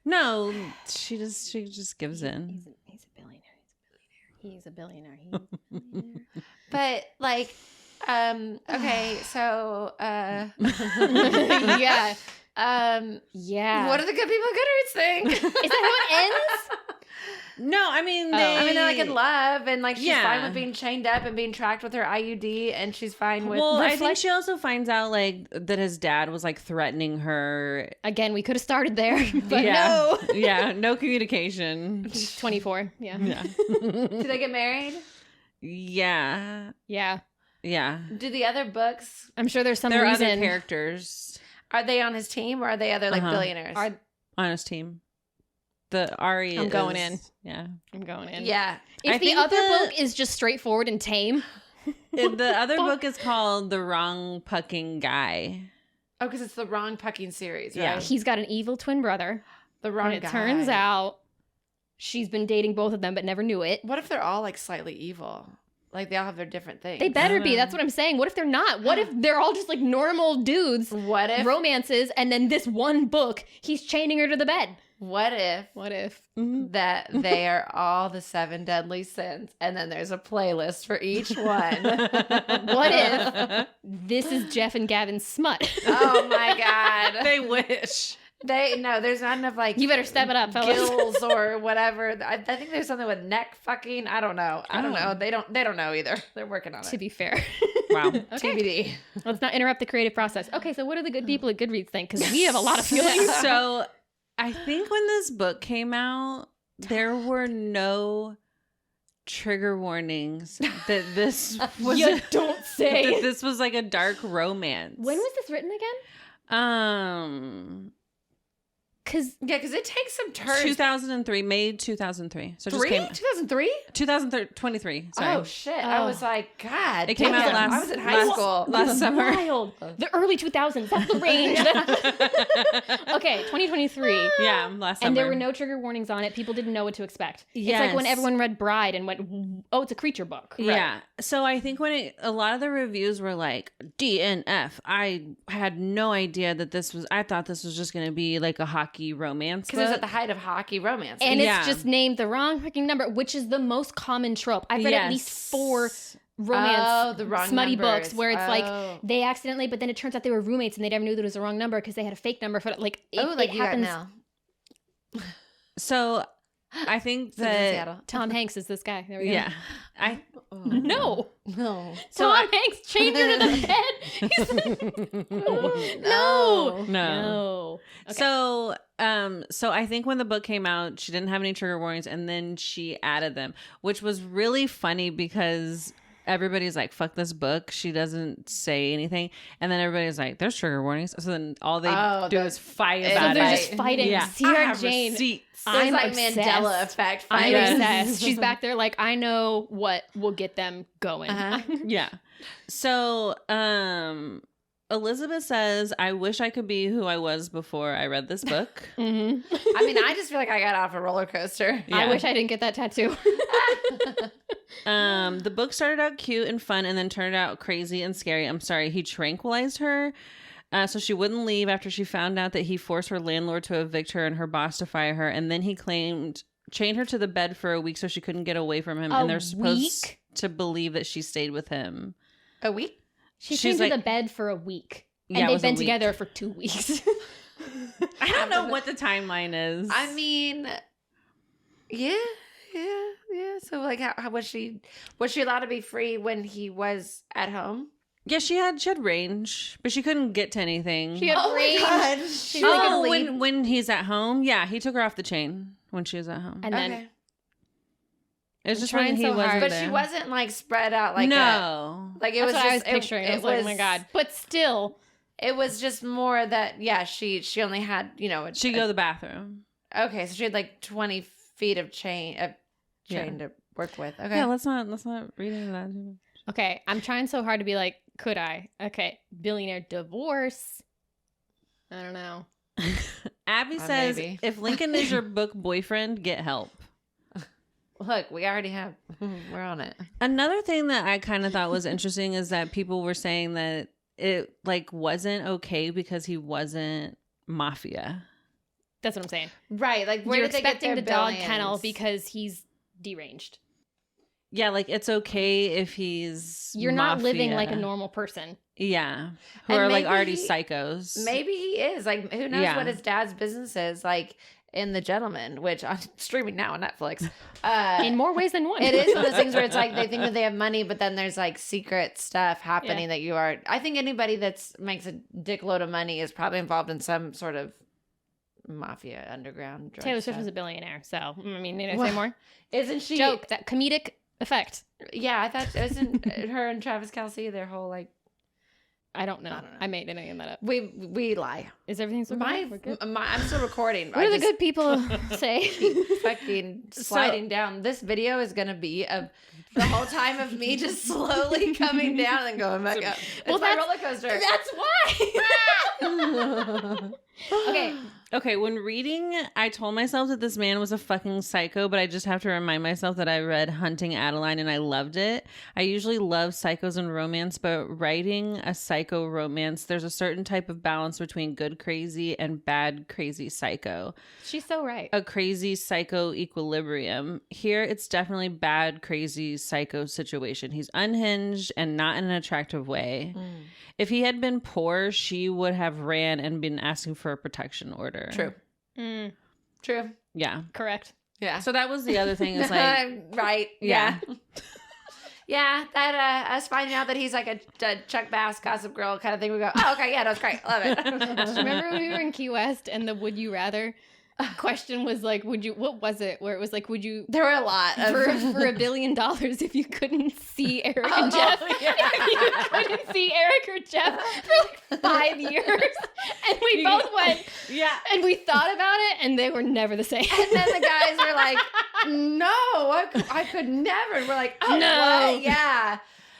No, she just gives in. He's a billionaire. He's a billionaire. He's a billionaire. But like, okay, so yeah. Yeah. what do the good people Goodreads think? Is that how it ends? No, I mean I mean, they're like in love, and like she's Yeah. fine with being chained up and being tracked with her IUD, and she's fine with. Well, I think she also finds out like that his dad was like threatening her. Again, we could have started there, but Yeah. no. Yeah, no communication. 24. Yeah. Yeah. Do they get married? Yeah. Yeah. Yeah. Do the other books, I'm sure there's some There are reason. other characters are they on his team, or are they other like Uh-huh. billionaires? on his team. The Ari I'm going is- in. Yeah. I'm going in. Yeah. If I the think other the- book is just straightforward and tame, The other book is called The Wrong Pucking Guy. Oh, because it's the wrong pucking series, right? Yeah. he's got an evil twin brother. The wrong And it guy. turns out she's been dating both of them but never knew it. What if they're all like slightly evil? Like they all have their different things. They better be. That's what I'm saying. What if they're not? What if they're all just like normal dudes, What if? romances, and then this one book, he's chaining her to the bed? What if? What if? That they are all the 7 deadly sins, and then there's a playlist for each one. What if this is Jeff and Gavin's smut? Oh my god! They wish. There's not enough like You better step it up, fellas. gills or whatever. I think there's something with neck fucking. I don't know. I don't know. They don't know either. They're working on To it. be fair. Wow. Okay. TBD. Let's not interrupt the creative process. Okay, so what do the good people at Goodreads think? Because we have a lot of feelings. So I think when this book came out, there were no trigger warnings that this was You don't say. that this was like a dark romance. When was this written again? because it takes some turns. 2003, May 2003. So it just came 2003? 2023. Sorry. Oh shit! I was like, God. It came out damn, I was in high school last summer. wild. The early 2000s. That's the range. Okay, 2023. Yeah, last summer. And there were no trigger warnings on it. People didn't know what to expect. Yes. It's like when everyone read Bride and went, oh, it's a creature book. Right. Yeah. So I think when a lot of the reviews were like DNF, I had no idea that I thought this was just going to be like a hockey romance. because it was at the height of hockey romance. And it's just named the wrong freaking number, which is the most common trope. I've read at least 4 romance the wrong smutty numbers. books where it's like they accidentally, but then it turns out they were roommates and they never knew that it was the wrong number because they had a fake number for like it, like it you happens. got now. So I think that Tom Hanks is this guy. There we go. yeah, No. So Tom Hanks chained her to the bed. He's like, no. no. Okay. So I think when the book came out, she didn't have any trigger warnings, and then she added them, which was really funny because everybody's like, fuck this book, she doesn't say anything, and then everybody's like, there's trigger warnings, so then all they do is fight about they're it. just fighting. Yeah. Sierra Jane. Receipts. There's like obsessed. Mandela effect. I'm fighting. obsessed. She's back there like, I know what will get them going. Yeah. So Elizabeth says, I wish I could be who I was before I read this book. Mhm. I mean, I just feel like I got off a roller coaster. Yeah. I wish I didn't get that tattoo. The book started out cute and fun and then turned out crazy and scary. I'm sorry, he tranquilized her so she wouldn't leave after she found out that he forced her landlord to evict her and her boss to fire her. And then he chained her to the bed for a week so she couldn't get away from him. And they're supposed to believe that she stayed with him. A week? She's She's chained to like- the bed for a week. Yeah, And it they've was a been week. together for 2 weeks. I don't know what the timeline is. I mean, yeah. So like, how was she allowed to be free when he was at home? Yeah, she had range, but she couldn't get to anything. She had range. She Oh, when he's at home? Yeah, he took her off the chain when she was at home. And then Okay. It was just trying when he so wasn't hard. But there. she wasn't like spread out like no. like it that's was what just I was picturing. I was like, oh my God. But still. It was just more that she only had, She'd go to the bathroom. okay, so she had like 20 feet of chain to work with. Okay. Yeah, let's not read into that. Okay, I'm trying so hard to be like, could I? Okay, billionaire divorce. I don't know. Abby says, maybe. if Lincoln is your book boyfriend, get help. Look, we already have we're on it. Another thing that I kind of thought was interesting is that people were saying that it like wasn't okay because he wasn't mafia. That's what I'm saying. Right, like where You're did they get expecting their the dog billions? kennel because he's deranged. Yeah, like it's okay if he's You're not living like a mafia. normal person. Yeah, who And are like maybe already he- psychos. Maybe he is. Like, who knows Yeah. what his dad's business is, like in The Gentleman, which I'm streaming now on Netflix. In more ways than one. It is one of those things where it's like they think that they have money, but then there's like secret stuff happening that you are. I think anybody that's makes a dickload of money is probably involved in some sort of mafia underground drug Taylor Swift stuff. is a billionaire, so I mean, need I Well, say more? Isn't she? Joke, that comedic effect. Yeah, I thought isn't her and Travis Kelce their whole like I don't know. I don't know. I made that up. we lie. Is everything still going? We're good? I'm still recording. What do the good people say? Fucking sliding down. This video is gonna be of the whole time of me just slowly coming down and going back up. It's Well, my that's- roller coaster. That's why. Okay. Okay, when reading, I told myself that this man was a fucking psycho, but I just have to remind myself that I read Hunting Adeline and I loved it. I usually love psychos and romance, but writing a psycho romance, there's a certain type of balance between good crazy and bad crazy psycho. She's so right. A crazy psycho equilibrium. Here, it's definitely bad crazy psycho situation. He's unhinged and not in an attractive way. If he had been poor, she would have ran and been asking for a protection order. True. True. Yeah. Correct. Yeah. So that was the other thing. Is like, right. yeah. Yeah, that us finding out that he's like a Chuck Bass Gossip Girl kind of thing. We go, oh, okay, yeah, that's great. Love it. Remember when we were in Key West and the would you rather question was like, what was it? Where it was like, would you, There were a lot of for $1 billion if you couldn't see Eric Oh, and Jeff? yeah. If you couldn't see Eric or Jeff for like 5 years. And we both went, Yeah. and we thought about it, and they were never the same. And then the guys were like, no, I could never. And we're like, oh, No. what? Yeah.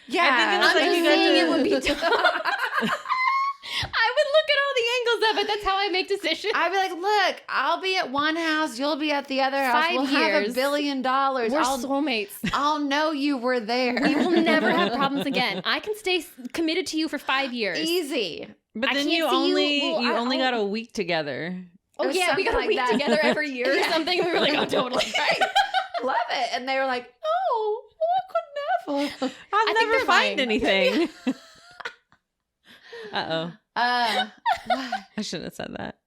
Yeah. I think it was I'm like just you got saying to- it would be tough. I would look at all the angles of it. That's how I make decisions. I'd be like, look, I'll be at one house, you'll be at the other house. 5 We'll have years. $1 billion. We're I'll soulmates. I'll know you were there. We will never have problems again. I can stay committed to you for 5 years. Easy. But I then can't you see you- only well, you I- only got a week together. Oh, Or yeah, we got a something week like that. together every year or Yeah. something. And we were like, oh, totally. Right. Love it. And they were like, oh, I could never. I'll think never they're find lying. anything. Uh-oh. Why? I shouldn't have said that.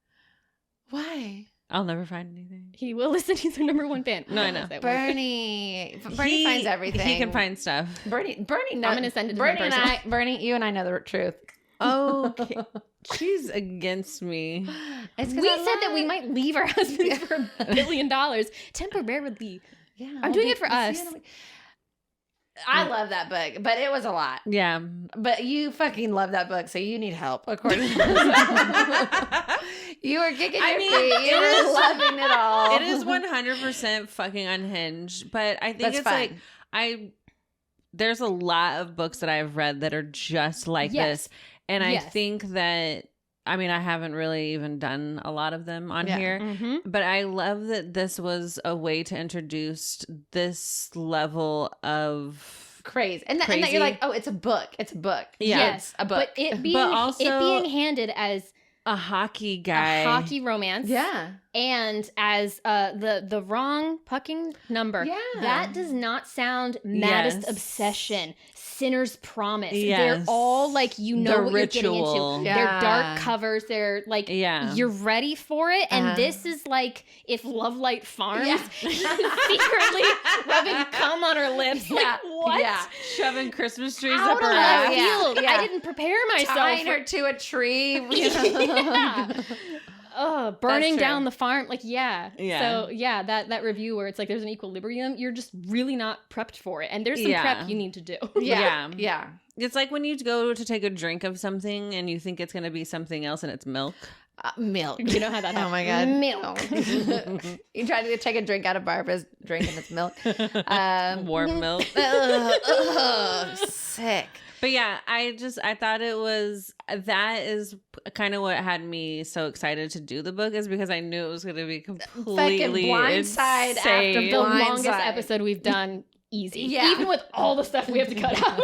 Why? I'll never find anything. He will listen. He's our number one fan. No, I know. Bernie He finds everything. He can find stuff. Bernie knows. I'm gonna send it to Bernie him and personally. Bernie, you and I know the truth. Okay. She's against me. It's 'cause We I said that we lied. might leave our husbands for $1 billion temporarily. Yeah, I'm doing it for us. I love that book, but it was a lot. Yeah. But you fucking love that book, so you need help, according to you were kicking your mean, feet. You it were is- loving it all. It is 100% fucking unhinged, but I think That's it's fine. like there's a lot of books that I've read that are just like Yes. this, and I Yes. think that I haven't really even done a lot of them on Yeah. here, Mm-hmm. but I love that this was a way to introduce this level of crazy. And that Crazy. you're like, oh, it's a book. It's a book. Yeah. It's a book. But it being also- handed as a hockey guy. a hockey romance, yeah. and as the wrong pucking number. Yeah. That does not sound maddest Yes. obsession, sinner's promise. They're Yes. all like, you know The what you're getting ritual. into. Yeah. They're dark covers. They're like, Yeah. you're ready for it. And Uh-huh. this is like if Love Light Farms Yeah. secretly rubbing cum on her lips. Yeah. Like, what? Yeah. Shoving Christmas trees Out up of her left ass. Yeah. field. Yeah. I didn't prepare myself. Tying for- her to a tree. Yeah. Burning true. down the farm. Like, yeah. Yeah. So, yeah, that review where it's like there's an equilibrium, you're just really not prepped for it. And there's some Yeah. prep you need to do. Yeah. Yeah. Yeah. It's like when you go to take a drink of something and you think it's going to be something else and it's milk. Milk. You know how that happens. Oh my god. Milk. You tried to take a drink out of Barbara's drink and it's milk. Warm milk. Sick. But yeah, I thought that is kind of what had me so excited to do the book, is because I knew it was going to be completely blindside insane. after The Blindside. longest episode we've done easy. Yeah. Even with all the stuff we have to cut out.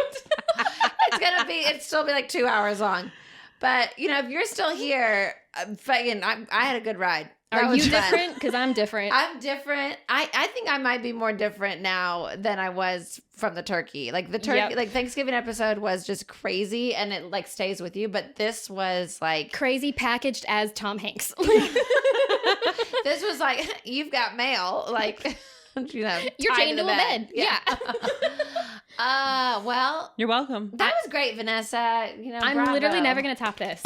It'd still be like 2 hours long. But if you're still here, I had a good ride. That Are was you fun. different? Because I'm different. I'm different. I think I might be more different now than I was from the turkey. Like the turkey, Yep. like Thanksgiving episode was just crazy and it like stays with you. But this was like, Crazy packaged as Tom Hanks. this was like, you've got mail. Like, You're tied chained the to a bed. Yeah. Well, You're welcome. that was great, Vanessa. I'm bravo. literally never going to top this.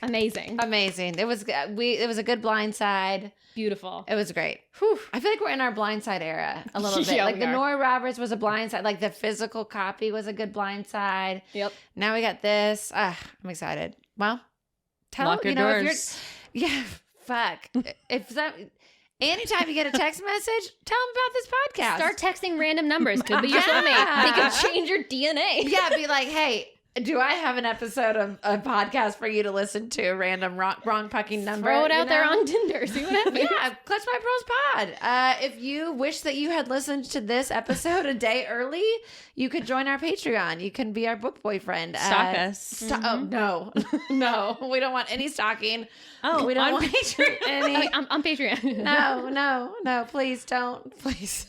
Amazing. Amazing. It was a good blind side. Beautiful. It was great. Whew. I feel like we're in our blind side era a little bit. Yeah, like we the are. Nora Roberts was a blind side. Like the physical copy was a good blind side. Yep. Now we got this. I'm excited. Well, Lock your if doors. you're, yeah, fuck. Anytime you get a text message, tell them about this podcast. Start texting random numbers. Could be your Yeah. soulmate. They could change your DNA. Yeah, be like, hey, do I have an episode of a podcast for you to listen to? A random wrong fucking number. Throw it out there know? on Tinder. See what happens. Yeah, Clutch My Pearls Pod. If you wish that you had listened to this episode a day early, you could join our Patreon. You can be our book boyfriend. Stalk us. Oh, no. No. We don't want any stalking. Oh, we don't on want Patreon. any. I'm on Patreon. No. Please don't. Please.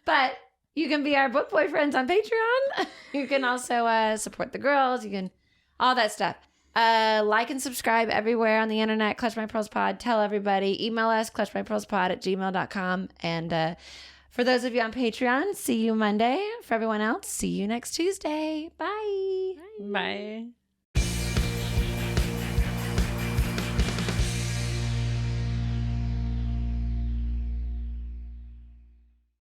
But you can be our book boyfriends on Patreon. You can also support the girls. You can, all that stuff. Like and subscribe everywhere on the internet. Clutch My Pearls Pod. Tell everybody. Email us, clutchmypearlspod@gmail.com. And for those of you on Patreon, see you Monday. For everyone else, see you next Tuesday. Bye. Bye.